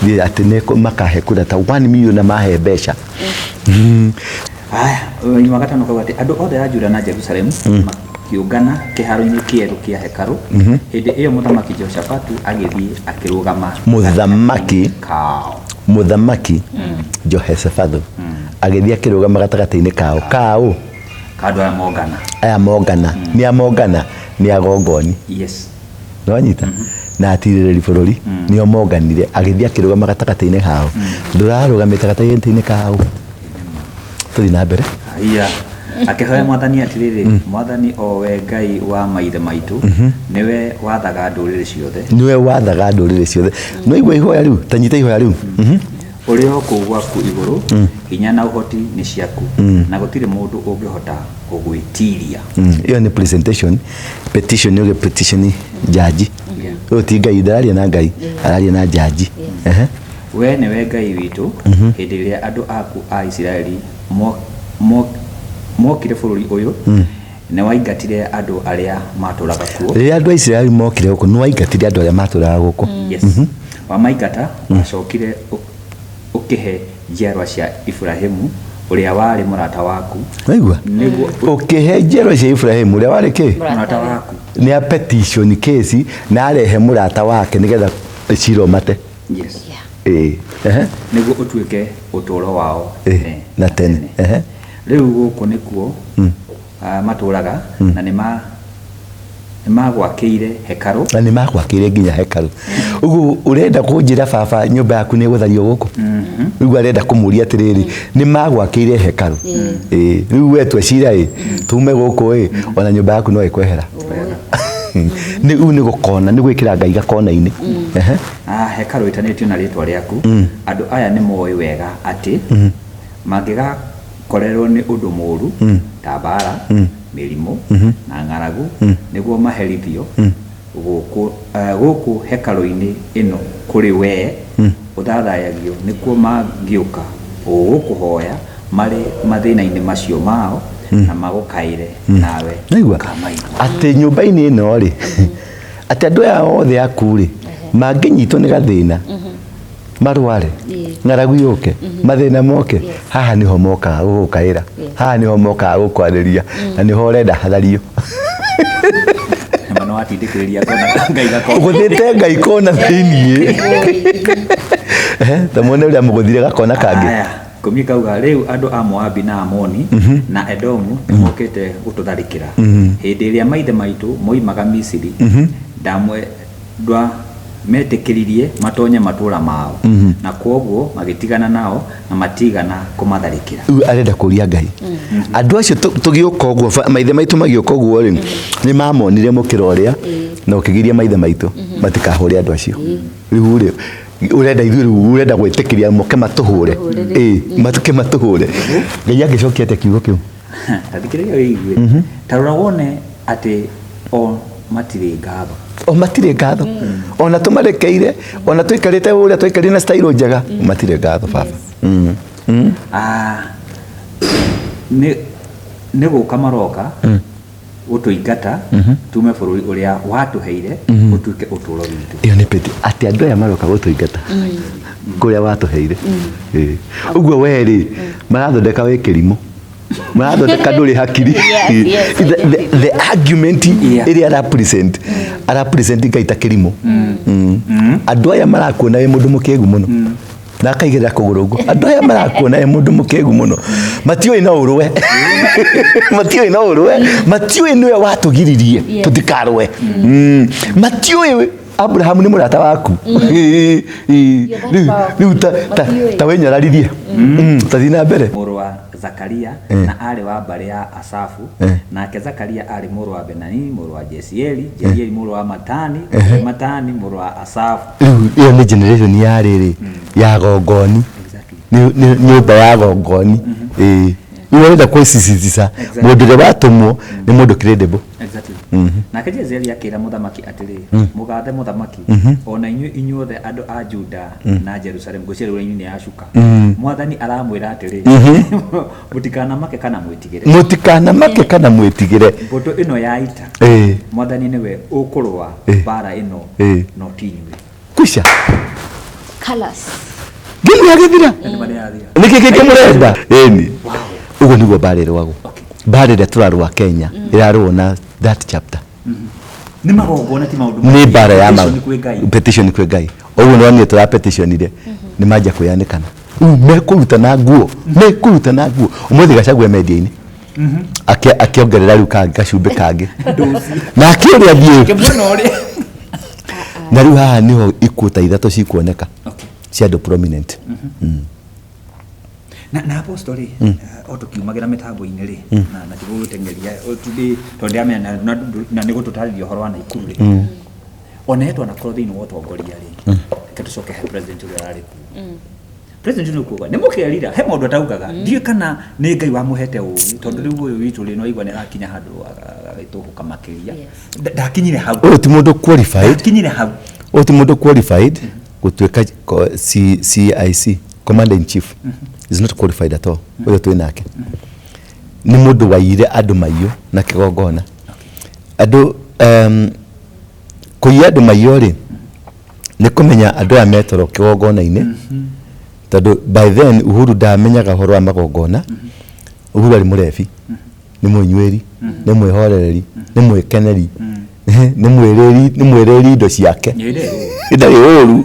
atĩ nĩ makahe kura ta 1 million na mahe mbeca aya nyuma gatano kwa andũ othe a Juda na Jerusalem kiungana kiharo-ini kieru kia hekaru hindi iyo muthamaki Jehoshafatu agithii akirugama muthamaki Jehoshafatu agithii akirugama gatagati-ini kao kandu aya mongana ni amongana ni agongoni yes no anyita na atirĩrĩri bũrũri nĩo monganire agĩthiĩ akĩrũgama gatagati-inĩ kao ndũrarũgamĩte gatagati-inĩ kao tũthiĩ na mbere akihoya mwathani atiriri mwathani o we Ngai wa maithe maitu niwe wathaga ndũrĩrĩ ciothe no igua ihoya riu tanyita ihoya riu uri ho kũu gwaku igũrũ hinya na ũhoti nĩ ciaku na gũtirĩ mũndũ ũngĩhota kũgwĩtiria iyo ni petition yo petition jaji ti Ngai ndararia na Ngai araria na jaji we nĩwe Ngai witũ hĩndĩ ĩrĩa andũ aku a Isiraeli mokire bũrũri ũyũ nĩ waingatire andũ arĩa matũraga kuo rĩrĩa andũ a Isiraeli mokire gũkũ nĩ waingatire andũ arĩa matũraga gũkũ wamaingata wacokire ukihe njiarwa cia Ibrahimu uria wari murata waku aigua ukihe njiarwa cia Ibrahimu uria wari ki murata waku ni a petition case na arehe murata wake nigetha ciro mate yes niguo utuike uturo wao na tene riu guku nikuo maturaga na nimagwakĩire hekaru na nimagwakĩire nginya hekaru ugu urenda kunjira baba nyumba yaku ni guthario guku ugu arenda kumuria atiriri nimagwakĩire hekaru riu we twecira tume guku ona nyumba yaku no ikwehera ni gukona ni gwikira Ngai gakona-ini hekaru itanĩtio na rĩtwa rĩaku andũ aya nĩ moĩ wega atĩ mangĩgakorerwo nĩ ũndũ mũũru ta mbara mĩrimũ na ng'aragu nĩguo maherithio gũkũ hekaru-inĩ ĩno kũrĩ we ũthathayagio nĩkuo mangĩũka gũkũhoya marĩ mathĩna-inĩ macio mao na magũkaire nawe atĩ nyũmba-inĩ ĩno rĩ atĩ andũ aya othe aku rĩ mangĩnyitwo nĩ gathĩna marware ng'aragu yũke mathĩna moke haha nĩho mokaga gũgũkaĩra haha nĩho mokaga gũkwarĩria na nĩho ũrenda hathario ũgũthĩte Ngai kona thĩiniĩ ta mwone ũrĩa mũgũthire gakona kangĩ Kumi kauga rĩu andũ a Moabi na Amoni na Edomu mokĩte gũtũtharĩkĩra hĩndĩ ĩrĩa maithe maitũ moimaga Misiri ndamwe ndwa metĩkĩririe matonye matũra mao na kwoguo magĩtigana nao na matigana kũmatharĩkĩra arenda kũria Ngai andũ acio tũgĩũka ũguo maithe maitũ magĩũka ũguo rĩ nĩ mamonire mũkĩra ũrĩa na ũkĩgiria maithe maitũ matikahũre andũ acio rĩu rĩ urenda ithuĩ urenda gwĩtĩkĩria moke matũhũre matuke matũhũre Ngai agĩcokia atĩ kiugo kĩu tathikĩrĩria wĩigue tarora wone atĩ o matirĩ ngatho ona tũmarekeire ona tũikarĩte ũrĩa tũikarĩte na style njega matirĩ ngatho baba nĩ gũka maroka gũtũingata tume bũrũri ũrĩa watũheire ũtuĩke ũtũũro witũ iyo nĩ peti atĩ andũ aya maroka gũtũingata kũrĩa watũheire ũguo we rĩ marathondeka wĩ kĩrimũ marathondeka ndũrĩ hakiri the argument ĩrĩa arapresent Ngai ta kĩrimũ andũ aya marakuona wĩ mũndũ mũkĩgu mũno na akaigĩrĩra kũgũrũ ũguo andũ aya marakuona wĩ mũndũ mũkĩgu mũno matiũĩ no ũrũe matiũĩ nĩwe watũgiririe tũtikarũe matiũĩ Abraham ni murata waku riu ta wenyararirie tathina mbere mũrũ wa Zakaria na ari wa mbari ya Asafu nake Zakaria ari mũrũ wa Benani mũrũ wa Jesieli mũrũ wa Matani mũrũ wa Asafu iyo ni generation ya rĩrĩ ya gongoni nyũmba ya gongoni urenda kwĩcicicica mũndũ ũrĩa watũmwo nĩ mũndũ credible nake Jezeli akĩra mũthamaki atĩrĩ mũgathe mũthamaki ona inyuothe andũ a Juda na Jerusalem gũcerũra-inĩ ya Shuka mwathani aramwĩra atĩrĩ mũtikanamake kana mwĩtigĩre mbũtũ ĩno ya ita mwathani nĩwe ũkũrũa mbara ĩno no ti inyuĩ kusha colors gĩthira nĩkĩ kĩmũrenda ĩni ũguo nĩguo mbara ĩrũagwo mbara ĩrĩa tũrarũa Kenya ĩrarũo na that chapter. Ni magogona ti maundu ni bara ya petition kwe Ngai oguo no ni tura petition ile ni maja kuyanikana mekuruta na nguo umuthi Gachagua media-ini akiongerera riu kangi gacumbi kangi na akiuria thie na riu haha niho ikuta ithatu cikuoneka cia andu prominent na apostoli otukiumagira mitambo-ini ri na tigugutengeria tundi tondu amena na nigututariria uhoro wa Naikuru ri onetwa na clothing wa utongoria ri katucoke he president uria arari ku president ni kuga ni mukerira he maundu ataugaga ndiye kana ni Ngai wa muhete ugi tondu riu uyu witu ri no igwa ni rakinya handu agituhuka makiria ndakinyire hau ti mundu qualified ndakinyire hau ti mundu qualified gutuika CIC commander in chief is not qualified at all uyo twi nake ni mundu waire andu maiyo na kigongona andu kuya andu maiyo ri ni kumenya andu ya metoro kigongona-ini tondu by then Uhuru ndamenyaga horo wa magongona Uhuru ari murebi ni munyueri ni mwihorereri ni mwikeneri ni mwireri indo ciake ndari uru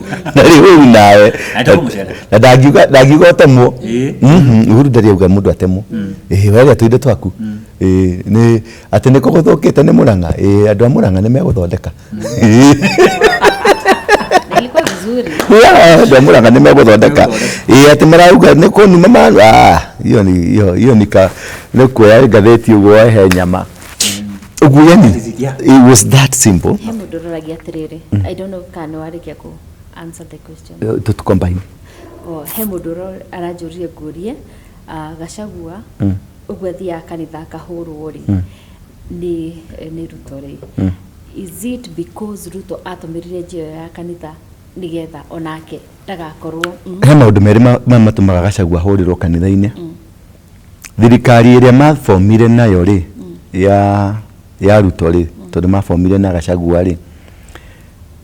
nawe na ndagiuga temwo Uhuru ndari auga mundu atemwo wega tuinde twaku ni ati niko guthukite ni Murang'a andu a Murang'a ni meguthondeka ilikuwa vizuri ndio Murang'a ni meguthondeka ati marauga ni kunuma maru hiyo ni ka ni kuya gatheti uguo he nyama uguo yani it was that simple hemu doragia atiriri I don't know kana warikia ku answer the question to combine hemu doro arajuria guria Gachagua uguo thia kanitha kahuru ri ni Ruto ri is it because Ruto atomirire njio ya kanitha nigetha onake ndagakorwo he maundu meri matumaga Gachagua hurirwo kanitha-ini thirikari iria mathomire nayo ri ya Ruto ri tondu mathomire na Gachagua ri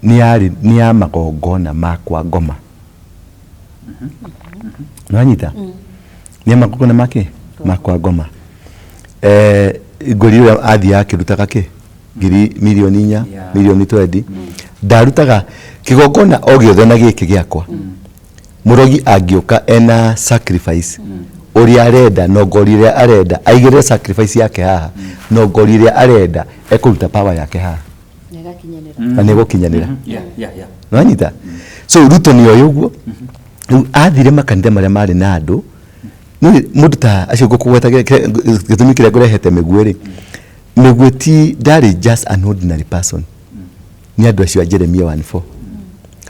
ni ya magongona makwa ngoma nwanyita ni magongona make makwa ngoma ngori ĩrĩa athiaga akĩrutaga kĩ ngiri milioni 4 milioni 20 ndarutaga kigongona o gĩothe na gĩkĩ gĩakwa murogi angĩũka ena sacrifice ũrĩa arenda no ngori ĩrĩa arenda aigĩrĩre sacrifice yake haha no ngori ĩrĩa arenda ekũruta power yake haha na nĩgũkinyanĩra nwanyita so Ruto nĩ oĩ ũguo athire makanitha marĩa marĩ na andũ mundu ta acio ngũkũgweta gĩtũmi kĩrĩa ngũrehete mĩguĩ rĩ mĩguĩ ti ndarĩ just an ordinary person ni andũ acio a Jeremia 1:4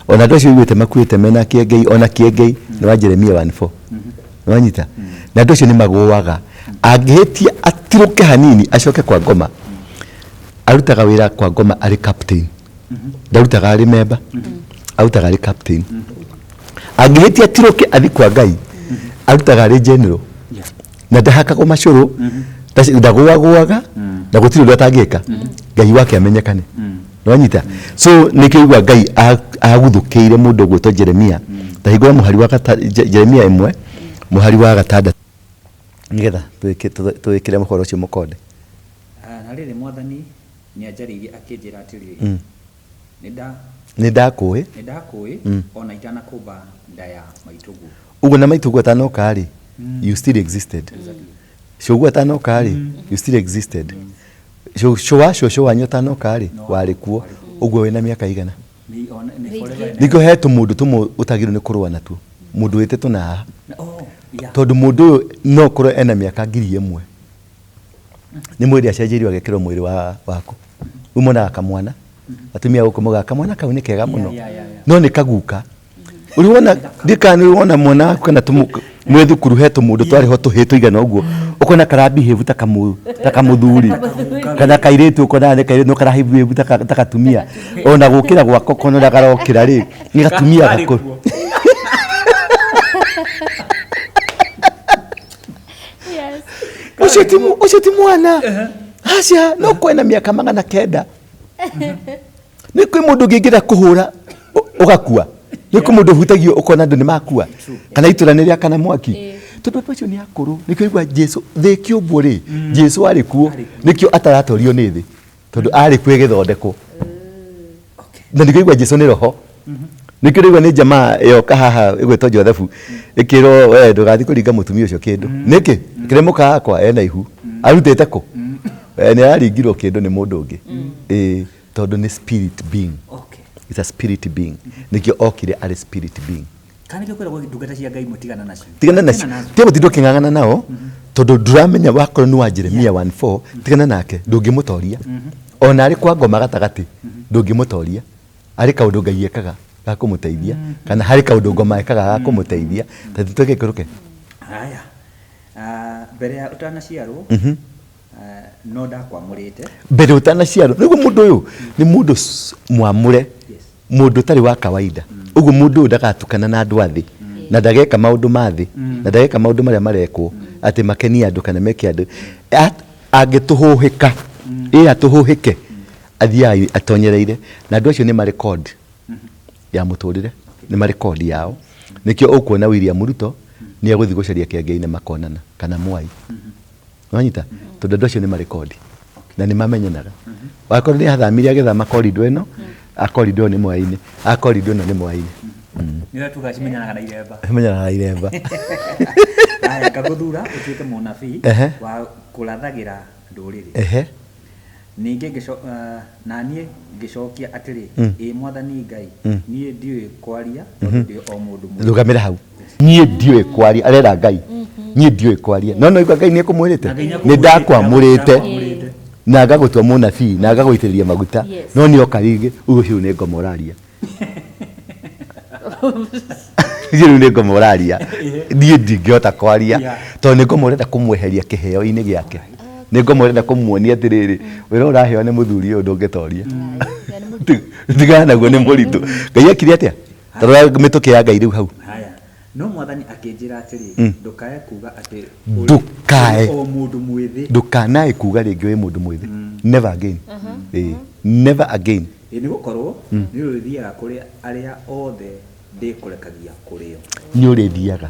ona andũ acio iguĩte makuĩte mena kĩengei ona kĩengei nĩ wa Jeremia 1:4 nwanyita na andũ acio nĩ magũaga angĩhĩtia atirũke hanini acoke kwa ngoma arutaga wĩra kwa ngoma arĩ captain ndarutaga arĩ member arutaga arĩ captain angĩhĩtia atirũke athi kwa Ngai arutaga arĩ general na ndahakagwo macũrũ ndagũagũaga na gũtirĩ ũndũ atangĩka Ngai wake amenyekane nwanyita so nĩkĩigua Ngai aguthũkĩire mũndũ gwĩtwo Jeremia ta hingũra mũhari wa Jeremia 1 mũhari wa 6 nĩgetha twĩkĩre mũhoro ũcio mũkonde na rĩrĩ mwathani nĩ anjaririe akĩnjĩra atĩrĩrĩ nĩ ndakũĩ ona itanakũmba nda ya maitũguo uguo na maitũguo atanoka rĩ you still existed cũguo atanoka rĩ you still existed cũwa wanyu atanoka rĩ warĩ kuo uguo wĩna mĩaka igana nĩkĩo he tũmũndũ tũmwe ũtagĩrĩirwo nĩ kũrũa natuo mũndũ wĩtĩtwo na haha tondũ mũndũ ũyũ no korwo ena mĩaka 1000 nĩ mwĩrĩ acenjeirio agekĩrwo mwĩrĩ waku rĩu monaga kamwana atumia gũkũ mogaga kamwana kau nĩ kega mũno no nĩ kaguka ũrĩwona ndĩkanĩwona mwana waku kana mwĩ thukuru he tũmũndũ twarĩ ho tũhĩ tũigana ũguo ũkona karabehave ta kamũthuri kana kairĩtu ũkona nĩ kairĩtu no karabehave ta katumia ona gũkĩra gwako kono na garokĩra rĩ nĩ gatumia gakũrũ ucio ti mwana acia no kwena mĩaka 900 nĩ kwĩ mũndũ ũngĩingĩra kũhũra ũgakua nĩ kwĩ mũndũ ũhutagio ũkona andũ nĩ makua kana itũra nĩ rĩa kana mwaki tondũ andũ acio nĩ akũrũ nĩkĩo igua Jesu thĩ kĩũmbo rĩ Jesu arĩ kuo nĩkĩo ataratorio nĩ thĩ tondu ari kwe githondeko Okay. na ndikuigua Jesu ni roho nikirigwa ni jamaa yoka haha igwetwo Jothefu ikiro we ndugathi kuringa mutumia ucio kindu niki kiremuka akwa ena ihu arutite ku ni aringirwo kindu ni mundu ungi tondu ni spirit being. Okay. It's a spirit being nikio okire ari spirit being. Kandi kyo kwera ndungata cia Ngai mutigana nacio. Tigana nacio tigo tindu kingangana nao tondu nduramenya wakorwo ni wa Jeremia 1:4 tigana nake ndungimutoria ona ari kwa ngoma gatagati ndungimutoria ari kaundu Ngai ekaga ga kumuteithia kana hari kaundu ngoma ekaga ga kumuteithia tatu tweke kuruke. Haya. Mbere ya utanaciarwo no ndakwamurite mbere utanaciarwo niguo mundu uyu ni mundu mwamure mundu tari wa kawaida uguo mundu uyu ndagatukana na andu athi na ndageka maundu mathi na ndageka maundu maria marekwo ati makenia andu kana meke andu angituhuhika atuhuhike athiai atonyereire na andu acio ni marecord ya muturire ni marecord yao nikio ukuona William Ruto ni aguthi gucaria kiengei-ini makonana kana Mwai wanyita tondu andu acio ni marecord na ni mamenyanaga wakorwo ni hathamiria githama korido ino akorido ni Mwai-ini akorido ino ni Mwai-ini nira tugacimenyanaga na iremba menyanaga na iremba. Haya kaguthura utuike munabii wa kurathagira nduriri ninge nanie ngicokia atiri mwathani Ngai nie ndiwe kwaria tondu ndi o mundu mu rugamira hau nie ndiwe kwaria arera Ngai nie ndiwe kwaria no igwa Ngai ni kumwirite ni ndakwamurite na agagutwa munabii na agaguitiriria maguta no ni okarige ucio ni ngomoraria Jiru ni ngomoraria nie ndingihota kwaria tondu ni ngomorenda kumweheria kiheo-ini giake ni ngomorenda kumuonia atiriri wira uraheo ni muthuri uyu ndungitoria tigana naguo ni muritu Ngai akiri atia tarora mituki ya Ngai riu hau. Haya no mwathani akinjira atiri ndukae kuga ati ndukae o mundu mwithi ndukanae kuga ringi wi mundu mwithi never again never again ni gukorwo ni urithiaga kuri aria othe ndikurekagia kurio ni urithiaga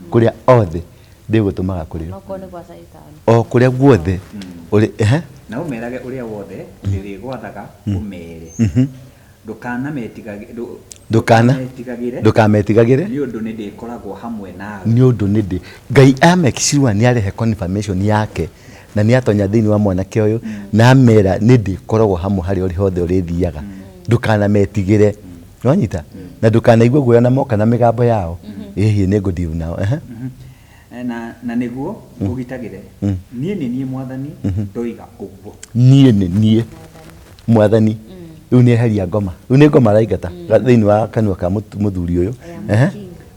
kuria othe ndigutumaga kurio o kuria guothe uri na umerage uria wothe ndirigwathaga umere ndukametigagire ni undu ni ndikoragwo hamwe nawe ni undu ni ndi Ngai amekisirwa ni arehe confirmation yake na ni atonya thiini wa mwanake uyu na amera ni ndikoragwo hamwe hari uri hothe urithiaga ndukanametigire wanyita na ndukanaigwe guoya na moka na migambo yao ni nguthiu nao na niguo ngugitagire nie mwathani ndoiga uguo nie mwathani riu ni eheria ngoma riu ni ngoma raigata thiini wa kanua ka muthuri uyu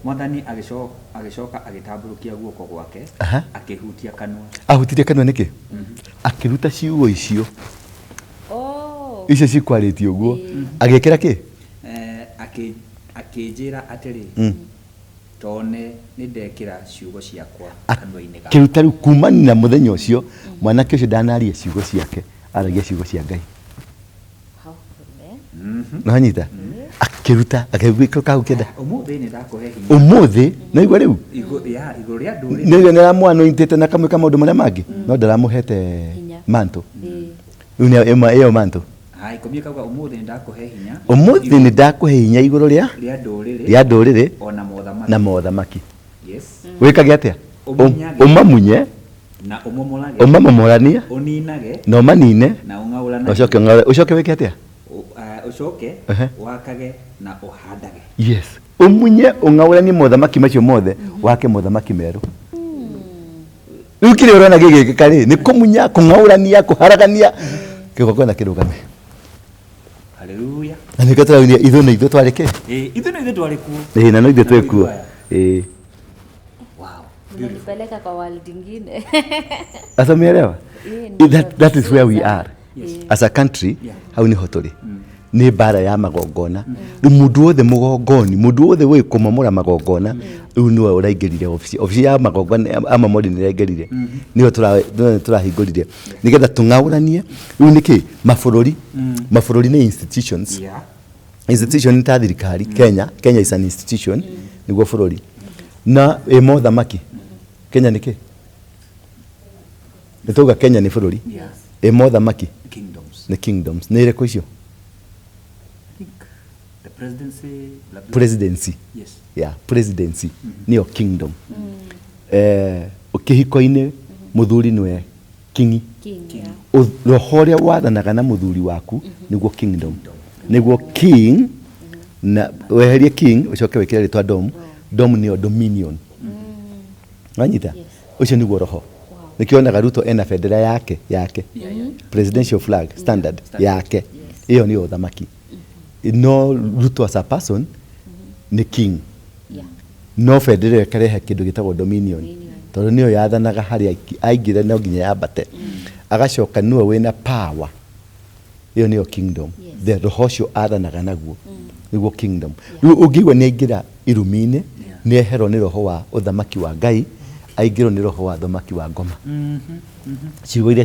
mwathani agicoka agitamburukia guoko gwake akihutia kanua ahutirie kanua niki akiruta ciugo icio icio cikwaritio guo agikira ki akinjira atiri tone ni ndekira ciugo ciakwa kanua-ini gake kiruta riu kumani na muthenya ucio mwanake ucio ndanaria ciugo ciake aragia ciugo cia Ngai nanyita akiruta akigwika hau kenda umuthi ni ndakuhe hinya umuthi na igwa riu iguru ria nduri ni niramuano intete na kamwe maundu maria mangi no ndaramuhete manto riu ni iyo manto hai komie kauga umuthi ni ndakuhe hinya umuthi ni ndakuhe hinya iguru ria nduriri na mothamaki yes wikage atia umamunye na umomorage umamomoranie uninage na umanine na ungaulana ucoke wike atia ucoke wakage na uhandage yes umunye ungaulanie mothamaki macio mothe wake mothamaki meru riu kire urona gigikika ri ni kumunya kungaulania kuharagania kigokona kirugame haleluya na nikatara ithu na ithu twarike ithu na ithu twariku na no ithu tweku wow nilipeleka kwa world ingine asa umeelewa that is where we are as a country hau ni hoturi ni bara ya magongona mundu wothe mugongoni mundu wothe wi kumomora magongona riu niwe uraingirire ofisi ya magongona ama modi ni iraingirire niyo turahingurire nigetha tungauranie riu niki mabũrũri ni institutions institution ta thirikari Kenya is an institution niguo bũrũri na mothamaki Kenya niki nituga Kenya ni bũrũri mothamaki nĩ kingdoms nĩ irĩkũ icio? I think the presidency. Presidency. Yes. Yeah, presidency nĩyo kingdom. Kĩhiko-inĩ mũthuri nĩwe kingi. Roho ũrĩa wathanaga na mũthuri waku nĩguo kingdom. Nĩguo king na weherie king ucoke wekere rĩtwa dom. Dom nĩyo dominion. Wanyita? Ũcio nĩguo roho. Nikionaga Ruto ena bendera yake. Presidential flag standard yake. Iyo nĩyo thamaki. No Ruto as a person ni king. No bendera ĩkarehe kĩndũ gĩtagwo dominion. Tondũ nĩyo yathanaga harĩa aingĩre no nginya yambate. Agacoka nĩwe wĩna power. Iyo nĩyo kingdom. The roho ũcio athanaga naguo. Nĩguo kingdom. Rĩu ũngĩigua nĩ aingĩra irumi-inĩ nĩ eherwo nĩ roho wa ũthamaki wa Ngai, aingĩrwo nĩ roho wa ũthamaki wa ngoma. Ciugo iria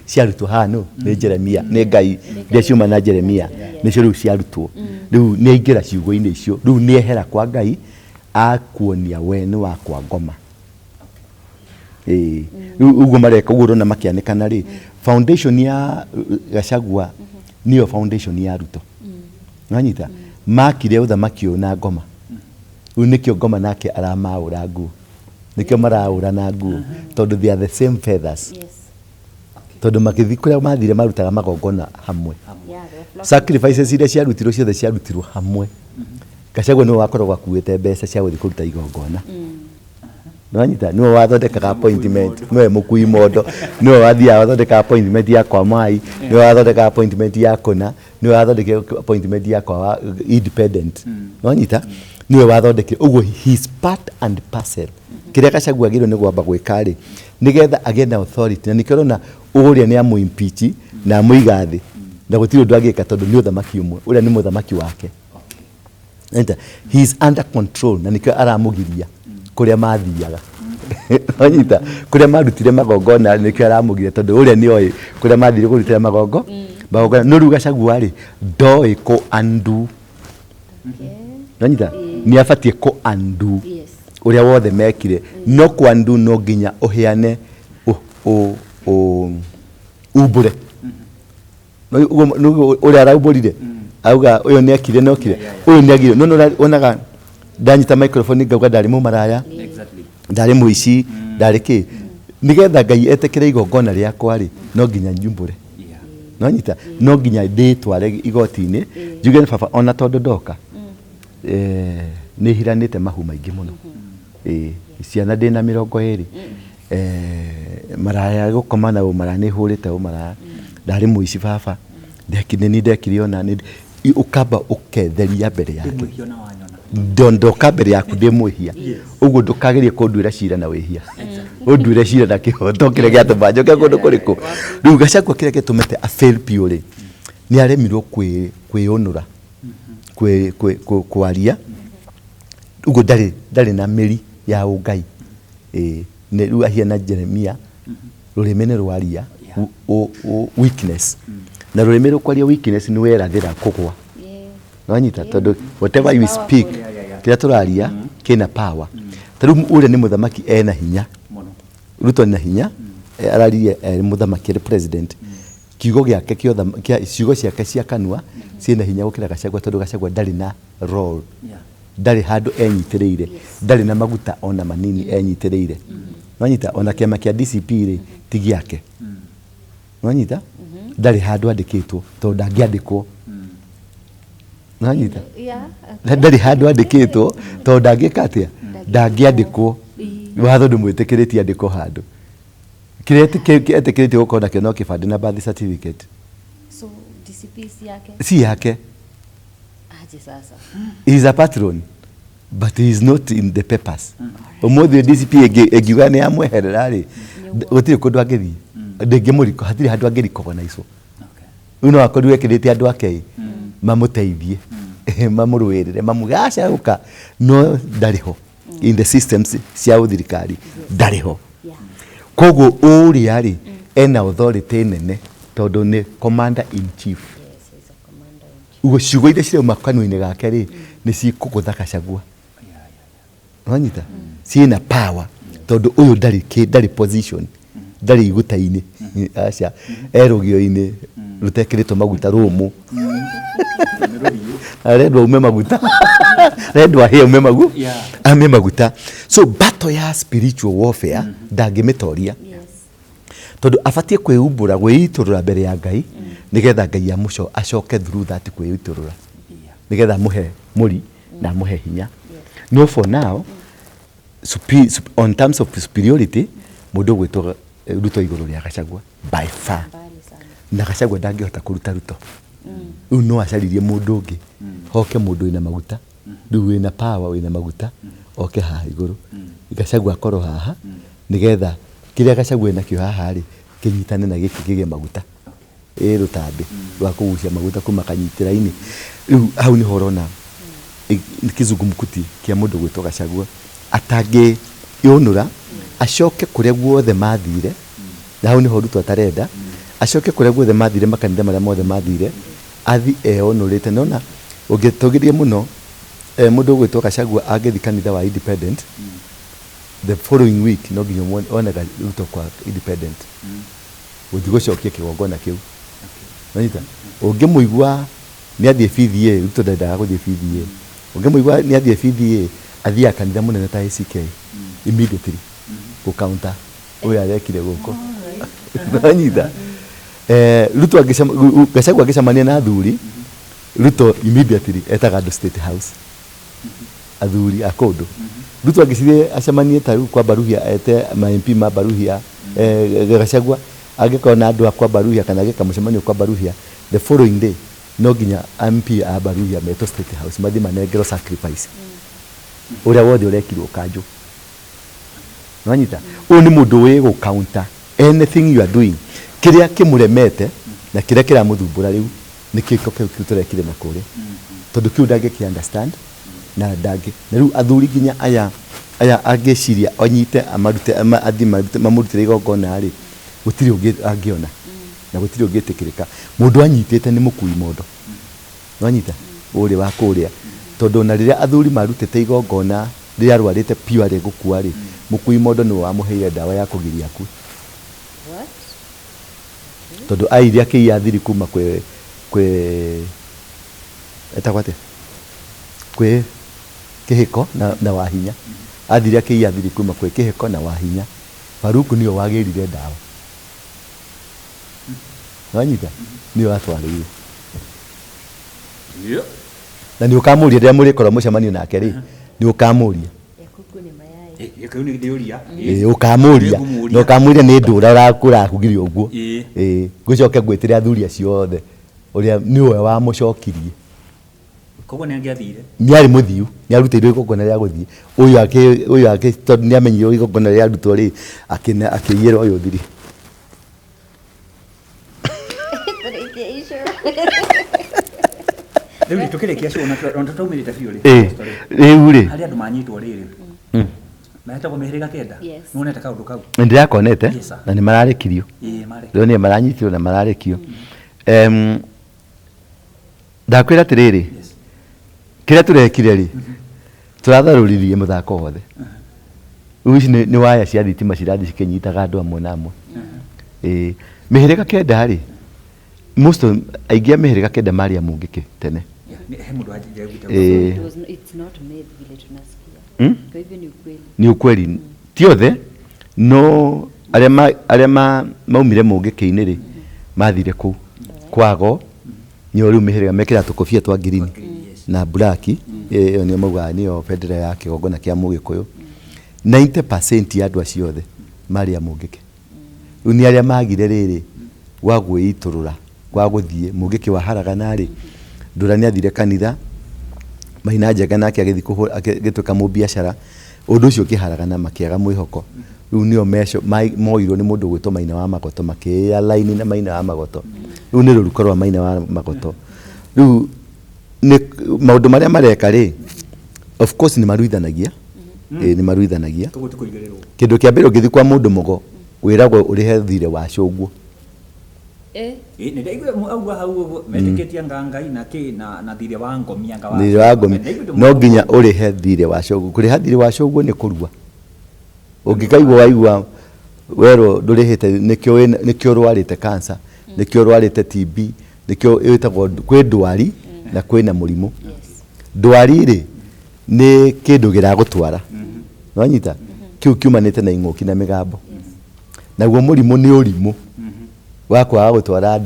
ciarutwo haha nĩ Jeremia, nĩ Ngai iria ciuma na Jeremia nĩcio rĩu ciarutwo. Rĩu nĩ aingĩra ciugo-inĩ icio, rĩu nĩ ehera kwa Ngai akuonia we nĩ wa kwa ngoma. Rĩu ũguo mareka ũguo ũrona makĩanĩkana rĩ, foundation ya Gachagua nĩyo foundation ya Ruto. Wanyita? Makire ũthamaki ũyũ na ngoma. Rĩu nĩkĩo ngoma nake aramaũra nguo. Nĩkĩo maraũra na nguo. Tondũ they are the same feathers. Tondũ magĩthiĩ kũrĩa mathire marutaga magongona hamwe. Sacrifices iria ciarutirwo ciothe ciarutirwo hamwe. Gachagua nĩwe wakoragwo akuĩte mbeca cia gũthiĩ kũruta igongona. Nĩwanyita? Nĩwe wathondekaga appointment, nĩwe mũkui mondo, nĩwe wathiaga wathondeka appointment ya kwa Mai, nĩwe wathondeka appointment ya Kona, nĩwe wathondeka appointment ya kwa independent. Nĩwanyita? Nĩwe wathondeke. Ũguo his part and parcel. Kĩrĩa Gachagua agĩrĩirwo nĩ gwamba gwĩka rĩ, nĩgetha agĩe na authority. Na nĩkĩo ũrona ũrĩa nĩ amũ-impeach na amũiga thĩ. Na gũtirĩ ũndũ angĩka tondũ nĩ ũthamaki ũmwe. Ũrĩa nĩ mũthamaki wake. He is under control na nĩkĩo aramũgiria kũrĩa mathiaga. Wanyita? Kũrĩa marutire magongona nĩkĩo aramũgiria tondũ ũrĩa nĩ oĩ kũrĩa mathire kũrutĩra magongona. No rĩu Gachagua rĩ, ndoĩ kũ undo. Wanyita? Nĩ abatiĩ kũ undo ũrĩa wothe mekire. No kũ undo no nginya ũheane umbũre. Ũrĩa araumbũrire auga ũyũ nĩ akire no kire. Ũyũ nĩ agire. No onaga ndanyita microphone ngauga ndarĩ mũmaraya. Ndarĩ mũici, ndarĩ kĩ. Nĩgetha Ngai etĩkĩre igongona rĩakwa rĩ, no nginya njumbũre. Nonyita? No nginya ndĩtware igoti-inĩ. Njuge baba ona tondũ ndoka. Nĩ hiranĩte mahu maingĩ mũno. Ciana ndĩna 20. Maraya gũkoma na ũmara nĩ hũrĩte ũmara. Ndarĩ mũici baba. Ndekire ona ukamba ũketheria mbere yake. Ndoka mbere yaku ndĩmwĩhia. Ũguo ndũkagerie kũnduĩra cira na wĩhia. Ũnduĩre cira na kĩhoto kĩrĩa gĩatũma njoke kũndũ kũrĩkũ. Rĩu Gachagua kĩrĩa gĩtũmĩte a fail piũ rĩ, nĩ aremirwo kwĩyũnũra, kwaria. Ũguo ndarĩ na mĩri ya ũngai. Rĩu ahiana Jeremia, rũrĩmĩ nĩ rwaria weakness. Na rũrĩmĩ rũkwaria weakness nĩ werathĩra kũgwa. Wanyita? Tondũ whatever you speak, kĩrĩa tũraria kĩna power. Tarĩu ũrĩa nĩ mũthamaki ena hinya. Ruto na hinya, araririe mũthamaki president. Kiugo gĩake ciugo ciake cia kanua ciĩna hinya gũkĩra Gachagua tondũ Gachagua ndarĩ na role. Ndarĩ handũ enyitĩrĩire. Ndarĩ na maguta ona manini enyitĩrĩire. Wanyita? Ona kĩama kĩa DCP rĩ ti gĩake. Wanyita? Ndarĩ handũ andĩkĩtwo tondũ ndangĩandĩkwo. Wanyita? Ndarĩ handũ andĩkĩtwo tondũ ndangĩka atĩa? Ndangĩandĩkwo. Watho ndũmwĩtĩkĩrĩtie andĩkwo handũ. Kĩrĩa etĩkĩrĩtie gũkorwo nakĩo no kĩbandĩ na birth certificate. So DCP si yake? Si yake. Aje sasa. He is a patron but he is not in the papers. Ũmũthĩ DCP ĩngiuga nĩ amweherera rĩ, gũtirĩ kũndũ angĩthiĩ. Ndĩngĩmũriko, hatirĩ handũ angĩrecognize. Rĩu no akorirwo ekĩrĩte andũ ake mamũteithie, mamũrũĩrĩre, mamuge aca gũka, no ndarĩ ho. In the systems cia ũthirikari ndarĩ ho. Koguo ũrĩa rĩ ena authority nene tondũ nĩ commander in chief. Ugo ciugo iria cirauma kanua-inĩ gake rĩ nĩ cikũgũtha Gachagua. Wanyita? Ciĩna power tondũ ũyũ ndarĩ position, ndarĩ igũta-inĩ. Aca erũgio-inĩ rutekiritwo maguta rumu arendwa ume maguta arendwa he ume ame maguta. So battle ya spiritual warfare ndangimitoria tondu abatie kwiumbura gwiiturura mbere ya Ngai nigetha Ngai amuco acoke through that kwiiturura nigetha muhe muri na muhe hinya. No, for now on terms of superiority mundu gwitwa Ruto iguru ria Gachagua by far na Gachagua ndangihota kuruta Ruto no acaririe mundu ungi hoke mundu ina maguta ndu wina power wina maguta oke haha iguru Gachagua akoro haha nigetha kiria Gachagua ina kio haha ri kinyitane na giki kige maguta rutambi rwa kugucia maguta kuma kanyitira-ini. Riu hau ni horona kizungumkuti kia mundu gwitwa Gachagua atangi yonura acoke kuria guothe mathire na hau ni ho Ruto atarenda acoke kuria guothe mathire makanitha maria mothe mathire athi eonurite. Nona ungitugirie muno mundu gwitwa Gachagua agethi kanitha wa independent the following week no nginya onaga Ruto kwa independent uthi gucokia kigongona kiu nanyita ungimuigua ni athie PDA Ruto ndendaga guthie PDA ungimuigua ni athie PDA athia kanitha munene ta ACK immediately ku counter uya arekire guko nanyita Ruto Gachagua agicamania na athuri Ruto immediately etaga andu State House athuri akundu Ruto agicithie acamanie taru kwa Baruhia ete ma MP ma Baruhia Gachagua agikona andu akwa Baruhia kana agika mucemanio kwa Baruhia the following day no ginya MP a Baruhia meto State House mathi manengero sacrifice uria wothe urekirwo kanju nanyita ni mundu wi gu counter anything you are doing kiria kimuremete na kiria kiramuthumbura riu ni kiko kiu turekire na kuria tondu kiu ndangiki understand na ndangi na riu athuri ginya aya ageciria onyite amarute athi mamurutire igongona ri gutiri ungi angiona na gutiri ungitikirika mundu anyitite ni mukui mondo nanyita uri wa kuria tondu na riria athuri marutite igongona riria rwarite pure gukua ri mukui mondo ni wa muheire dawa ya kugiria ku tondu airia kiathiri kuma kwe etakwate kwe kihiko na wahinya athiria kiathiri kuma kwe kihiko na wahinya Faruku nio wagirire dawa nanyita nio atwarire na ni ukamuria ria muri kora mucemanio nake ri ni ukamuria ukamuria no ukamuria ni ndura urakura kugiria uguo gucoke gwitire athuri acio othe uria niwe wa mucokirie koguo ni angiathire ni ari muthiu ni arutire igongona ria guthie uyu ake tondu ni amenyire igongona ria rutwo ri akiyira uyu thiri riu tukirekia cio na tutaumirite biu ri riu ri hari andu manyitwo riri mahetagwo mihiriga kenda nonete kaundu kau ndirakonete na ni mararikirio riu ni maranyitirwo na mararikio ndakwira atiriri kiria turekire ri turatharuririe muthako wothe uci ni waya cia thitima cirathi cikinyitaga andu amwe na amwe mihiriga kenda ri most aingia mihiriga kenda maria mungiki tene ni ukweli ti othe no aria maumire mungiki-ini ri mathire ku kwago ni riu mihiriga mekira tukofia twa green na black iyo ni mauga niyo federal ya kigongona kia Mugikuyu 90% ya andu acio othe maria mungiki riu ni aria magire riri wa gwiiturura kwa guthie mungiki wa haragana ri ndurani athire kanitha Maina Njenga nake agituika mu biashara undu ucio kiharagana makiaga mwihoko riu nio moirwo ni mundu gwitwo Maina wa Magoto makia line na Maina wa Magoto riu ni ruruko rwa Maina wa Magoto riu ni maundu maria mareka ri of course ni maruithanagia ni maruithanagia kindu kia mbere ungithi kwa mundu mugo wiragwo urihe thire wa cungu ni ndaigwe auga hau metiketia ngangai na ki na thire wa ngomia ngawa thire wa ngomia no nginya urihe thire wa cungu kuriha thire wa cungu ni kurua ungikaigwa waigwa wero ndurihite nikio rwarite cancer nikio rwarite TB nikio itagwo kwi ndwari na kwĩ na mũrimũ. Ndwari ri ni kindu giragutwara no nyita kiu kiumanite na ing'oki na migambo naguo mũrimũ ni ũrimũ wa kwaga gutwara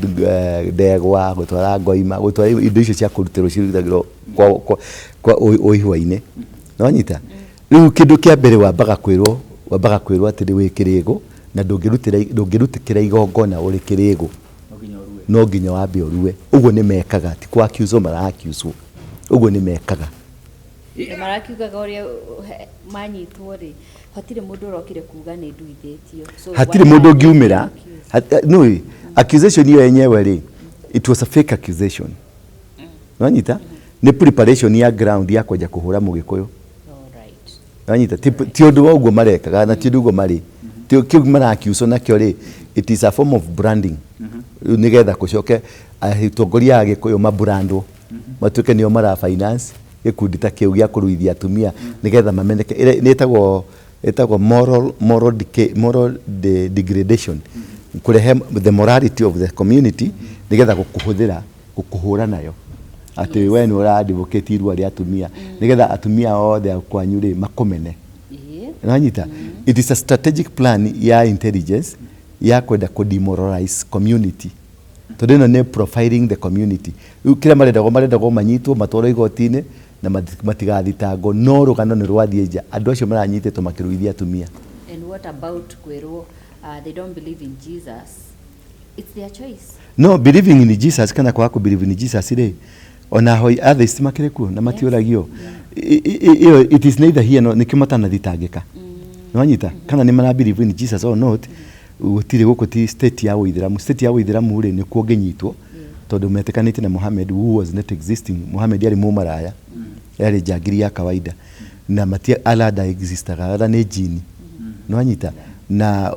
ndegwa gutwara ngoima gutwara indo icio cia kurutirwo cirutagirwo kwa ũihwa-inĩ no nyita riu kindu kia mbere wambaga kwirwo ati wi kirigo na ndũngĩrutĩkĩra igongona uri kirigo no nginya wambe ũrue. Ũguo nĩ mekaga ti kwa accuse mara accuse ũguo nĩ mekaga marakiugaga ũrĩa manyitwo rĩ hatirĩ mũndũ ũrokire kuga nĩ nduithĩtio hatirĩ mũndũ ũngiumĩra no accusation hiyo yenyewe rĩ it was a fake accusation wanyita ni preparation ya ground ya kwenja kuhura Mũgĩkũyũ wanyita ti ũndũ wa ũguo marekaga na ti ũndũ ũguo marĩ ti kiu mara accuse nakĩo rĩ it is a form of branding nigetha kucoke atongoria a Gĩkũyũ mabrandwo matuĩke nĩo mara finance gikundi ta kiu gĩa kũruithia atumia nigetha mameneke etagwo moral degradation kurehe the morality of the community nigetha gukuhura nayo ati we ni ura advocate irua ria atumia nigetha atumia othe kwanyu ri makomene nanyita it is a strategic plan ya intelligence ya kwenda ku demoralize community tondu ino ni profiling the community kira marendagwo manyitwo matwarwo igoti-inĩ na matigathitangwo no rũgano nĩ rwathiĩ nja andũ acio maranyitĩtwo makĩruithia atumia. And what about kwĩrwo they don't believe in Jesus? It's their choice. No, believing in Jesus kana kwa ku believe in Jesus ri ona hoi atheist makĩrĩ kuo na matiũragio it is neither here no nikĩo matanathitangĩka nĩwanyita kana nĩ mara believe in Jesus or not gũtirĩ gũkũ ti state ya Ũithĩramu. State ya Ũithĩramu rĩ nĩkuo ngĩnyitwo tondu metĩkanĩtie na Muhammad who was not existing. Muhammad yarĩ mũmaraya yarĩ njangiri ya kawaida na matia alada existaga ala nĩ jini nĩwanyita na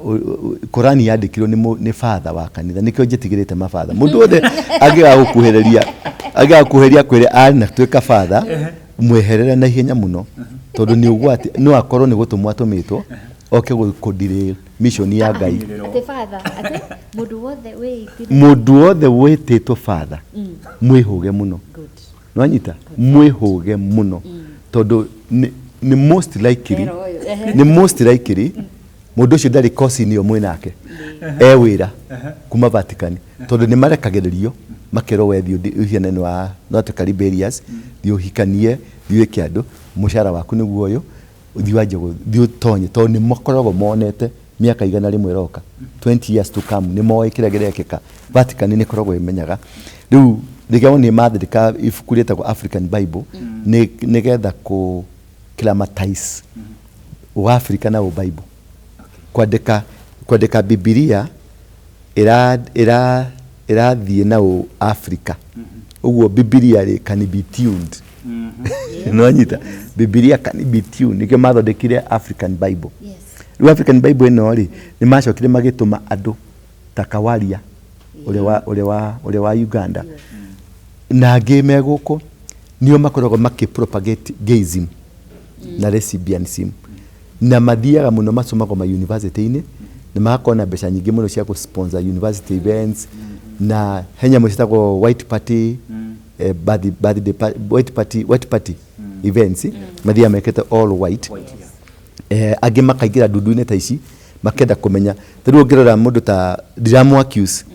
Qurani yandĩkirwo nĩ father wa kanitha nikĩo njetigĩrĩte mabatha mũndũ wothe angĩgakuhĩria kwĩre ari na tuĩka father mweherere na ihenya mũno tondu nĩ ũgwati no akorwo nĩ gũtũmwo atũmĩtwo oke gũkũndire mission ya Ngai ati father ati mũndũ wothe wĩtĩtwo father mwĩhũge mũno nĩwanyita mwĩhũge mũno tondu ni most likely mundu ucio ndari kosi-inĩ yo mwĩnake wĩra kuma Vatican tondu nĩ marekagĩrĩrio makerwo we thiĩ wa not Cariberias thiĩ ũhikanie thiĩ wĩke andũ mũcara waku nĩguo ũyũ thiĩ ũtonye tondu nĩ makoragwo monete miaka igana rĩmwe roka 20 years to come nĩ moĩ kĩrĩa gĩrekĩka. Vatican nĩ koragwo imenyaga rĩu rĩgao nĩ mathirika ibuku rĩtagwo African Bible nĩgetha ku climatize Africa na Bible kwandĩka Biblia ĩrathiĩ na Africa ũguo Biblia rĩ can be tuned nĩwanyita Biblia can be tuned nĩkĩo mathondekire African Bible. Rĩu African Bible ĩno rĩ nĩ macokire magĩtũma andũ ta Kawaria ũrĩa wa Uganda na angĩ me gũkũ nĩo makoragwo makĩpropagate gayism na lesbianism na mathiaga mũno macomagwo ma university-inĩ na magakorwo na mbeca nyingĩ mũno cia sponsor university events na henya mũcitagwo white party white party events mathiaga mekĩte all white angĩ makaingĩra ndundu-inĩ ta ici makenda kũmenya rĩu ũngĩrora mũndũ ta ndiramu accuse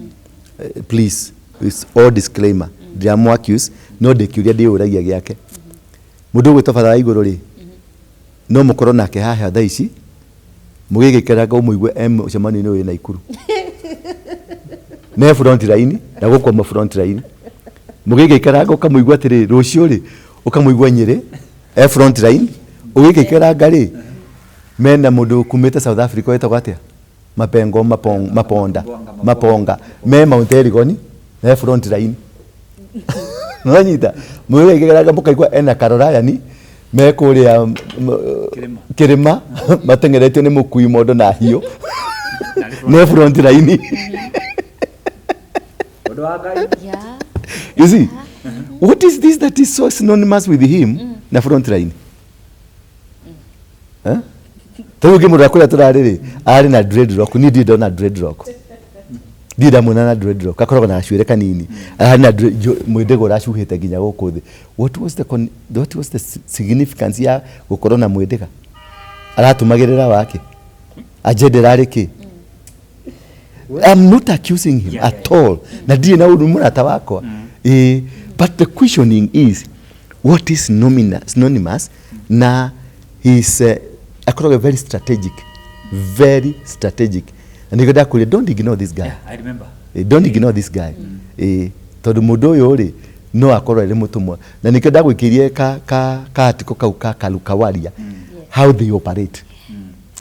please with all disclaimer ndiramu accuse no ndĩkĩũria ndĩyũragia gĩake mũndũ ũgwĩtwo batha wa igũrũ rĩ no mũkorwo nake haha thaa ici mũgĩgĩkĩranga ũmũigue mũcemanio-inĩ ũyũ Naikuru ne front line na gũkoma front line mũgĩgĩkĩranga ũkamũigua atĩrĩ rũciũ rĩ ũkamũigua Nyĩrĩ front line ũgĩgĩkĩranga rĩ mena mũndũ kumĩte South Africa wetagwo atĩa maponga me Mount Elgon na front line nonyita mũgĩgĩkĩranga mũkaigua ena Karorayani me kũrĩa kĩrĩma matengeretio nĩ mũkui mondo na hiũ ne front line you see what is this that is so synonymous with him na front line tũrũ ngĩmũrora kũrĩa tũrarĩ rĩ arĩ na dreadlock ni ndona dreadlock Dida munana dreadlock akoragwo na gacuĩre kanini na mwĩndĩgo ũracuhĩte nginya gũkũ thĩ. What was the significance ya gũkorwo na mwĩndĩga? Aratumagĩrĩra wake agenda rĩ kĩ? I'm not accusing him at all. Na ndiye na ũndũ mũrata wakwa. But the questioning is what is synonymous na he's akoragwo very strategic. Very strategic. And you got to don't ignore this guy. Yeah, I remember. Don't ignore this guy. Tondu mundu uyu ri no akorwo ri mutumwa. Na nikenda gwikirie ka atiko kau ka kalukawaria. How they operate.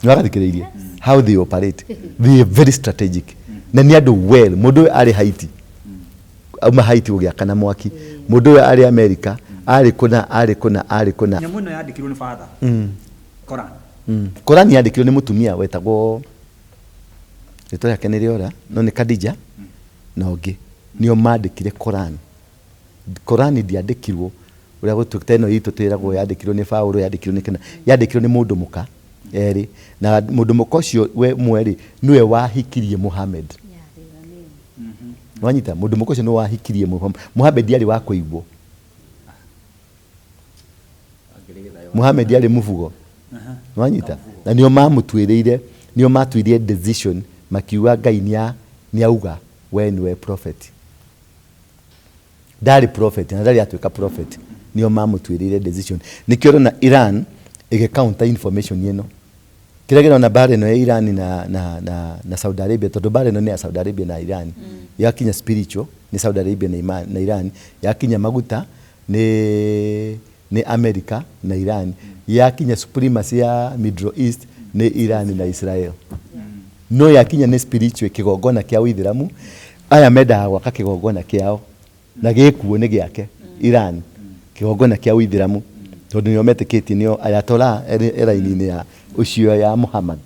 Nagathikiririe. How they operate. They are very strategic. Na ni andu well. Mundu uyu ari Haiti. Uma Haiti ugiakana mwaki. Mundu uyu ari America. Ari kuna. Nyamu ino yandikirwo ni father. Koran. Koran yandikirwo ni mutumia wetagwo rĩtwa rĩake nĩ rĩora no nĩ Khadija na ũngĩ nĩo mandĩkire Koran. Koran ndiandĩkirwo ũrĩa gũtuĩkĩte ĩno itũ twĩragwo yandĩkirwo nĩ Paulo, yandĩkirwo nĩ kĩna, yandĩkirwo nĩ mũndũ mũka erĩ, na mũndũ mũka ũcio we mwerĩ nĩwe wahikirie Muhammad. Wanyita mũndũ mũka ũcio nĩwe wahikirie Muhammad. Muhammad yarĩ wa kũigwo. Muhammad yarĩ mũbugo. Wanyita na nĩo mamũtuĩrĩire, nĩo matuĩrĩire decision makiuga Ngai nĩ auga we nĩwe prophet. Ndari prophet na ndari atuĩka prophet, nĩo mamũtuĩrĩire decision. Nĩkĩo na Iran ĩgĩcounter information ĩno. Kĩrĩa kĩrona mbara ĩno ya Iran na Saudi Arabia, tondũ mbara ĩno nĩ ya Saudi Arabia na Iran. Yakinya spiritual ni Saudi Arabia na Iran, yakinya maguta ni America na Iran, yakinya supremacy ya Middle East ni Iran na Israel. No yakinya ni spiritual kigongona kia Uithiramu, aya mendaga gwaka kigongona kiao na gĩkuo nĩ gĩake Iran, kigongona kia Uithiramu, tondu nĩo metĩkĩtie nĩo Ayatollah era-inĩ ya ucio ya Muhammad.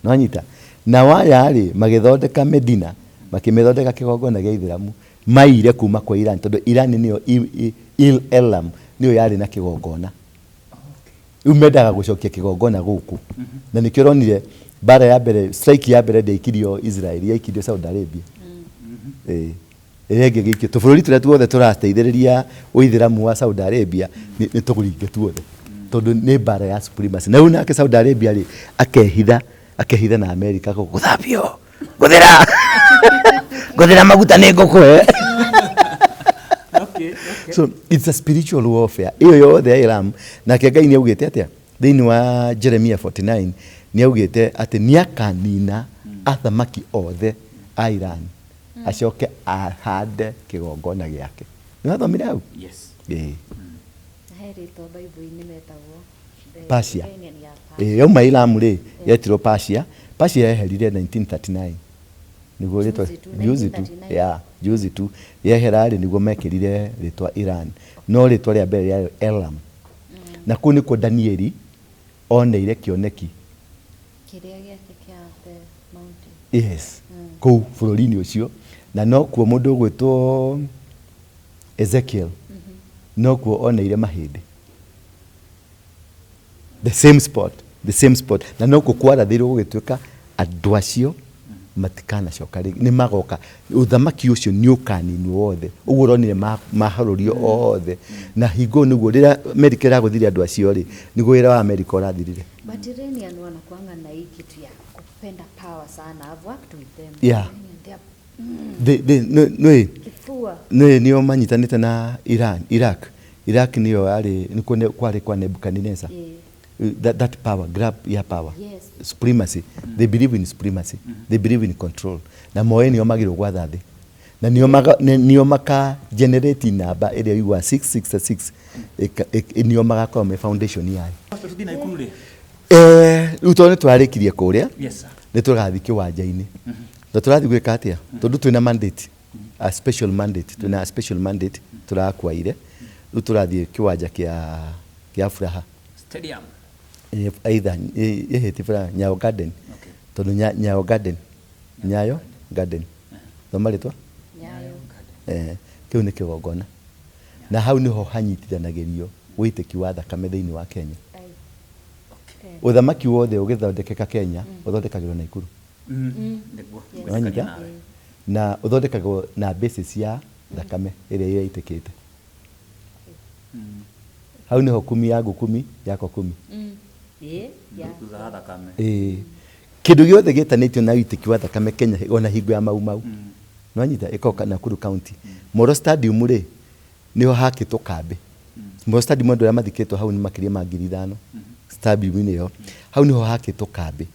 No anyita na waya rĩ magĩthondeka Medina, makĩmĩthondeka kigongona gĩa Ithiramu, maire kuma kwa Iran, tondu Iran nĩyo Elam nĩyo yarĩ na kigongona. Umendaga gũcokia kigongona gũkũ. Na nĩkĩo ronire bara ya mbere, strike ya mbere ndĩikirio Israel, yaikirio Saudi Arabia. Ĩrĩa ĩngĩgĩikio tũbũrũri tũrĩa tuothe tũrateithĩrĩria Uithiramu wa Saudi Arabia nĩ tũgũringe tuothe, tondu nĩ bara ya supremacy. Na nake Saudi Arabia rĩ akehitha na America gũthambio gũthira maguta nĩ ngũkũhe. So it's a spiritual warfare. Iyo yothe ya Iran na Ngai nĩaugĩte atĩa thĩinĩ wa Jeremiah 49 nĩaugĩte atĩ nĩakanina athamaki othe a Iran acoke ahande kigongona gĩake. Nĩwathomire hau? Yes. Heritwo Bible-inĩ metagwo Persia. Yauma Iran rĩ yetirwo Persia. Persia yeherire 1939. Niguo rĩtwa juzi tu yehera rĩ niguo mekĩrire rĩtwa Iran, no rĩtwa rĩa mbere rĩa Elam. Na kũu nĩkuo Danieli oneire kĩoneki kĩrĩa gĩake kĩa the mountain. Yes. Kũu bũrũri-inĩ ũcio, na no kuo mũndũ ũgwĩtwo Ezekiel no kuo oneire mahĩndĩ. The same spot. Na no kuo kwarathĩirwo gũgĩtuĩka andũ acio matikanacoka rĩngĩ, nĩ magoka uthamaki ũcio nĩ ũkaninwo wothe. Ũguo ũronire maharũrio othe, na hingo nĩguo rĩrĩa Amerika ĩragũthire andũ acio rĩ nĩguo wĩra wa Amerika ũrathirire. But Iranian wanakuanga na hii kitu ya kupenda power sana. I've worked with them. Yeah. Nĩo manyitanĩte na Iraq nĩyo yarĩ nĩkuo kwarĩ kwa Nebuchadnezzar. That power, grab ya power. Yes. Supremacy. They believe in supremacy. They believe in control. Na moe nĩo magĩrwo gwatha thĩ. Na nĩo maka generate namba ĩrĩa yugwa 666. Nĩo magakorwo me foundation yayo. Rĩu tondũ nĩtwarĩkirie kũrĩa. Yes sir. Nĩtũgathiĩ kĩwanja-inĩ. Na tũrathiĩ gwĩka atĩa? Tondũ twĩna mandate, a special mandate, twĩna special mandate tũrakwaire. Rĩu tũrathiĩ kĩwanja kĩa Furaha Stadium. Either Furaha Nyayo Garden. Okay. Tondũ Nyayo Garden. Nyayo Garden. Thoma rĩtwa? Nyayo. Kĩu nĩ kĩgongona. Na hau nĩho hanyitithanagĩrio wĩitĩki wa thakame thĩinĩ wa Kenya. Uthamaki wothe ũgĩthondekeka Kenya ũthondekagĩrwo Naikuru. na uthondekagwo na basis ya thakame ĩrĩa ĩitikĩte. Hau niho 10 yangu 10 yako 10. Kĩndũ gĩothe gĩtanĩtio na ũitĩki wa thakame Kenya ona hingo ya mau. No anyita ĩkoka Nakuru County. Moro Stadium rĩ niho hakĩtwo kambĩ. Moro Stadium andũ arĩa mathikĩtwo hau nĩ makĩria ma 5,000. Stadium ĩyo hau niho hakĩtwo kambĩ.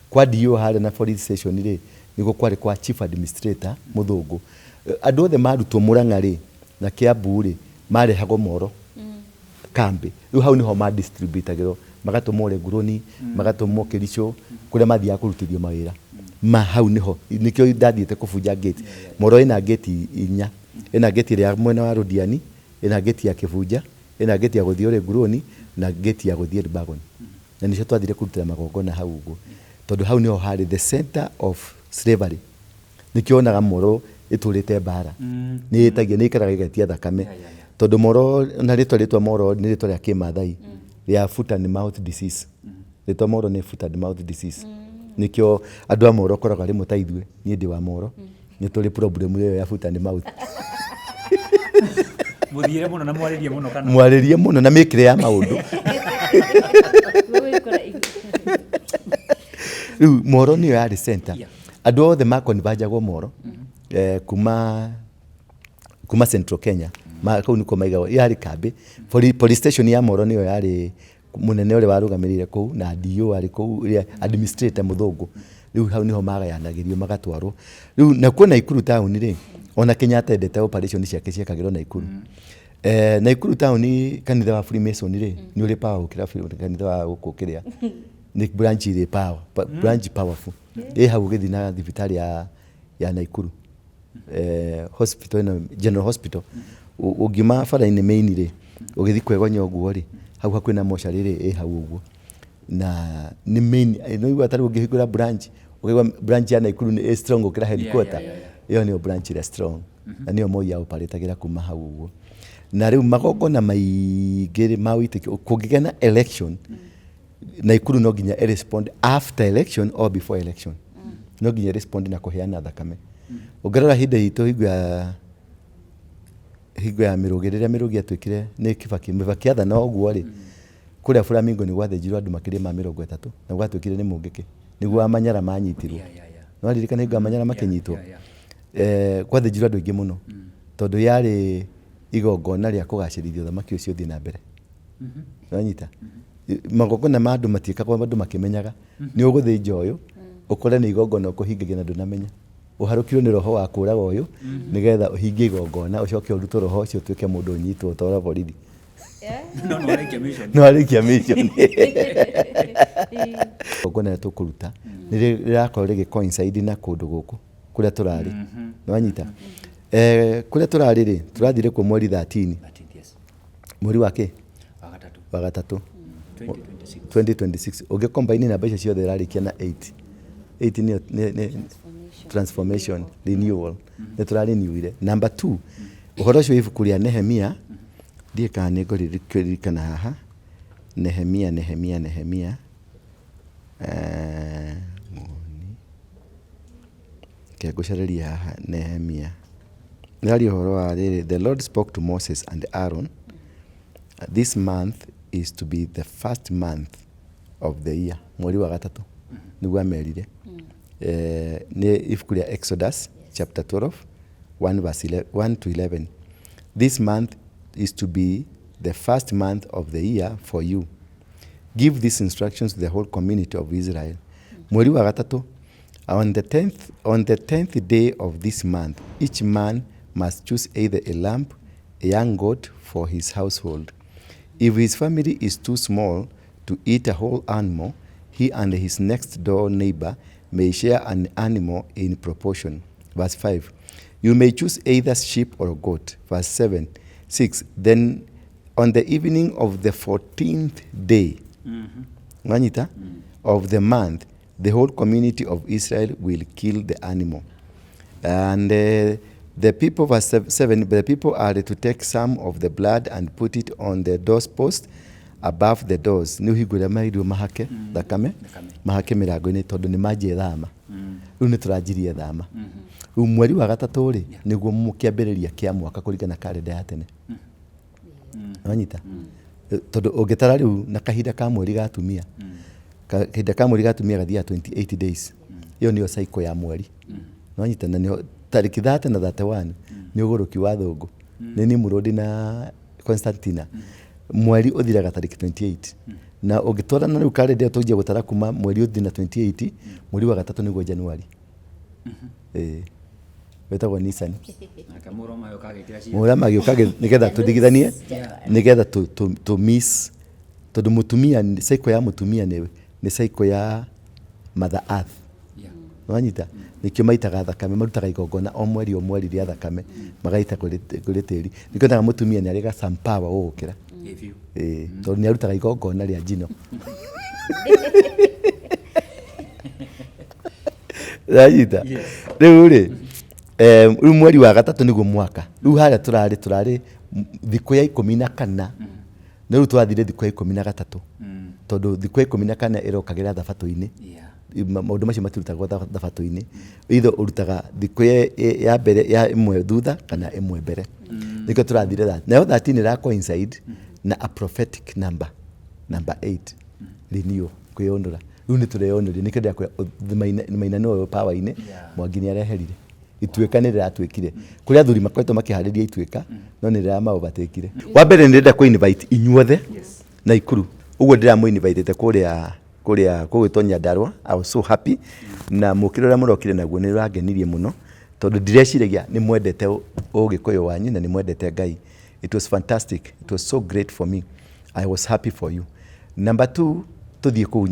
Kwa DO harĩa na police station rĩ nĩguo kwarĩ kwa chief administrator mũthũngũ. Andũ othe marutwo Murang'a rĩ na Kiambu rĩ marehagwo Moro kambĩ. Rĩu hau niho ma distributagĩrwo magatũmwo Renguroni magatũmwo Kericho kũrĩa mathiaga kũrutithio mawĩra. Hau niho nikĩo ndathiĩte kũbunja gate. Moro ĩna gate 4. Ĩna gate ya mwena wa Rodiani, ĩna gate ya Kĩbunja, ĩna gate ya gũthiĩ Renguroni na gate ya gũthiĩ Elbagon. Na nĩcio twathire kũrutĩra magongona hau ũguo. Tondũ hau niho harĩ the center of slavery. Nikĩo onaga Moro ĩtũrĩte mbara. Nĩ ĩtagia nĩ ikaraga ĩgetia thakame. Tondũ Moro na rĩtwa Moro nĩ rĩtwa rĩa Kĩmathai rĩa foot and mouth disease. Rĩtwa Moro nĩ foot and mouth disease. Nikĩo andũ a Moro koraga rĩmwe ta ithuĩ niĩ ndĩ wa Moro nĩ tũrĩ problem ĩyo ya foot and mouth. Mũthiĩre mũno na mwarĩrie mũno kana mwarĩrie mũno na mĩkĩre ya maũndũ. Rĩu Moro nĩyo yarĩ center. Andũ othe makonvajagwo Moro kuma Central Kenya. Kau nĩko maigagwo yarĩ kambĩ. Police station ya Moro nĩyo yarĩ munene ũrĩa warũgamĩrĩire kũu na DO arĩ kũu administrator mũthũngũ. Rĩu hau niho magayanagĩrio magatwarwo. Rĩu na kuo Naikuru town rĩ ona Kenyatta endete operation ciake ciekagĩrwo Naikuru. Naikuru town kanitha wa Freemason rĩ nĩ ũrĩ power gũkĩra kanitha wa gũkũ kĩrĩa nĩ branch ĩrĩ power branch powerful. Hau ũgĩthiĩ na thibitarĩ ya Naikuru hospital na General Hospital ũngĩuma bara-inĩ main rĩ ũgĩthiĩ kwegonya ũguo rĩ hau hakuhĩ na mocarĩ rĩ hau ũguo na nĩ main no igua tarĩ ũngĩhingũra branch ũgĩgua branch ya Naikuru nĩ strong gũkĩra headquarter. Iyo nĩyo branch ĩrĩa strong na nĩyo Moi operate-agĩra kuma hau ũguo. Na rĩu magongona maingĩ ma ũitĩki kũngĩgĩa na election Naikuru no nginya respond after election or before election. No nginya respond na kũheana thakame. Ũngĩrora hĩndĩ itũ hingo ya mĩrũgĩrĩre mĩrũgi atwĩkire nĩ Kibaki Mĩbaki athana ũguo rĩ kũrĩa Flamingo nĩ gwathĩnjirwo andũ makĩria ma 30 na gwatwĩkire nĩ mũngĩkĩ nĩguo Amanyara manyitirwo. No ririkana hingo Amanyara makĩnyitwo gwathĩnjirwo andũ aingĩ mũno tondũ yarĩ igongona rĩa kũgacĩrithia thamaki ũcio thiĩ na mbere. Wanyita magongona ma andũ matiĩkagwo andũ makĩmenyaga nĩ ũgũthĩnja ũyũ ũkore nĩ igongona ũkũhingagia na ndũnamenya. Ũharũkirwo nĩ roho wa kũraga ũyũ nĩgetha ũhingie igongona ũcoke ũrutwo roho ũcio ũtuĩke mũndũ ũnyitwo ũtwara borithi. No arĩkia mission. Igongona tũkũruta nĩ rĩrakorwo rĩgĩcoincide na kũndũ gũkũ kũrĩa tũrarĩ. Nĩ wanyita kũrĩa tũrarĩ rĩ tũrathire kuo mweri 13 mweri wa kĩ wa gatatũ 2026 ũngĩcombine namba icio ciothe rarĩkia na 8 nĩ transformation renewal nĩ tũrarenew-ire. Number 2 ũhoro ũcio ibuku rĩa Nehemia ndiĩ kana nĩ ngũririkana haha Nehemia ngũcarĩria haha Nehemia nĩarĩ ũhoro wa rĩrĩ the Lord spoke to Moses and Aaron this month is to be the first month of the year mweri wa gatatũ nĩguo amerire. Nĩ ibuku rĩa Exodus chapter 12 1 to 11. This month is to be the first month of the year for you. Give these instructions to the whole community of Israel. Mweri wa gatatũ on the 10th day of this month each man must choose either a lamb, a young goat for his household. If his family is too small to eat a whole animal, he and his next door neighbor may share an animal in proportion. Verse 5. You may choose either sheep or goat. Verse 6. Then on the evening of the 14th day of the month, the whole community of Israel will kill the animal. And the people, verse 7, the people are to take some of the blood and put it on the doorpost above the doors. Nĩ ũhingũrĩra mahiũ mahake thakame mahake mĩrango-inĩ tondũ nĩ manjie thama. Rĩu nĩ tũranjirie thama. mweri wa gatatũ ri niguo mũkĩambĩrĩria kĩa mwaka kũringana kalenda ya tene wanyita tondu ũngĩtara rĩu na kahinda ka mweri ga atumia kahinda ka mweri ga atumia gathiaga 28 days iyo niyo cycle ya mweri wanyita na niyo tariki 30 na 31 ni ũgũrũki wa thũngũ ni Nimrod na Constantina mweri ũthiraga tariki 28 na ũngĩtwara na rĩu kalenda tũnjia gũtara kuma mweri ũthi na 28 mweri wa gatatũ nĩguo Januari wetagwo Nissan mũrama gĩũka nĩgetha tũthigithanie nĩgetha to miss tondũ mũtumia cycle ya mũtumia nĩ cycle ya Mother Earth wanyita nĩkĩo maitaga thakame marutaga igongona o mweri rĩa thakame magaita kũrĩ tĩri nĩkĩo mũtumia nĩ arĩ ga some power gũgũkĩra tondũ nĩ arutaga igongona rĩa njino wanyita rĩu rĩ rĩu mweri wa gatatũ nĩguo mwaka rĩu harĩa tũrarĩ thikũ ya 14 na rĩu twathire thikũ ya 13 tondũ thikũ ya 14 ĩrokagĩra thabatũ-inĩ maũndũ macio matirutagwo thabatũ-inĩ either ũrutaga thikũ ya mbere ya ĩmwe thutha kana ĩmwe mbere nĩkĩo tũrathire that nayo 13 ĩra coincide na a prophetic number 8 renewal kwĩyonora rĩu nĩ tũreyonũria nĩkĩo ndĩrakwĩra Maina nĩwe power-inĩ Mwangi nĩ areherire ituĩka nĩ rĩratwĩkire kũrĩa athuri makoretwo makĩharĩria ituĩka no nĩ rĩramaũbatĩkire wa mbere nĩ ndĩrenda kũ-invite inyuothe Naikuru ũguo ndĩramũ-invite kũrĩa gũgĩtwo Nyandarua. I was so happy na mũkĩra ũrĩa mũrokire naguo nĩ ũrangenirie mũno tondũ ndireciria nĩ mwendete ũgĩkũyũ wanyu na nĩ mwendete Ngai. It was fantastic, it was so great for me. I was happy for you. Number 2 tũthiĩ kũu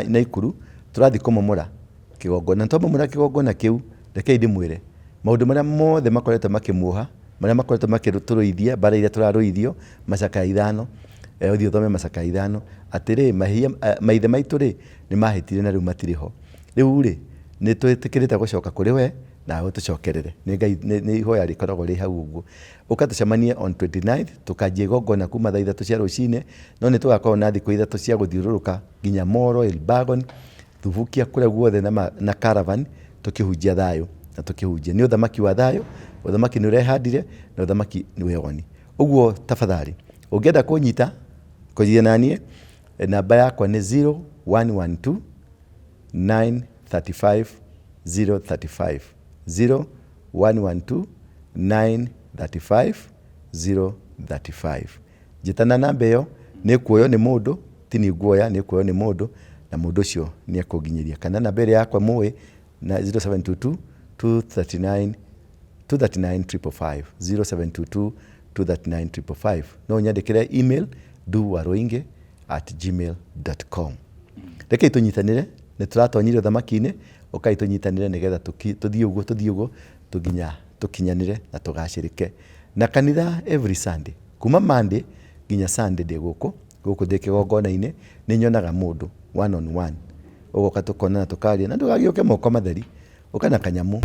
Naikuru tũrathiĩ kũmomora kĩgongona twamomora kĩgongona kĩu reke ndĩmwĩre maũndũ marĩa mothe makoretwo makĩmuoha marĩa makoretwo makĩtũrũithia bara iria tũrarũithio macaka 5 ũthiĩ ũthome macaka 5 atĩrĩ maithe maitũ rĩ nĩ mahĩtire na rĩu matirĩ ho rĩu rĩ nĩ twĩtĩkĩrĩte gũcoka kũrĩ we na ũtũcokerere nĩ ihoya rĩkoragwo rĩ hau ũguo ũka tũcemanie on 29th tũkanjia igongona kuma thaa 3 cia rũcinĩ no nĩ tũgakorwo na thikũ 3 cia gũthiũrũrũka nginya Moro Elbagon Thubukia kũrĩa guothe na caravan tũkĩhunjia thayũ na tũkĩhunjia nĩ ũthamaki wa thayũ ũthamaki nĩ ũrehandire na ũthamaki nĩ wegoni ũguo tafadhali ũngĩenda kũnyita kũjia nanie namba yakwa nĩ 0112 935 035 0112 935 035 njĩtana namba ĩyo nĩ kuoyo nĩ mũndũ tini guoya nĩ kuoyo nĩ mũndũ na mũndũ ũcio nĩ akũnginyĩria kana namba ĩrĩa yakwa mũĩ na 0722 239 555 0722 239 555 no nyandĩkĩre email duwaroinge@gmail.com. Reke tũnyitanĩre nĩ tũratonyire ũthamaki-inĩ ũkai tũnyitanĩre nĩgetha tũthiĩ ũguo tũkinyanĩre na tũgacĩrĩke na kanitha every Sunday kuma Monday nginya Sunday ndĩ gũkũ ndĩ kĩgongona-inĩ nĩ nyonaga mũndũ one on one ũgoka tũkona na tũkaria na ndũgagĩũke moko matheri ũka na kanyamũ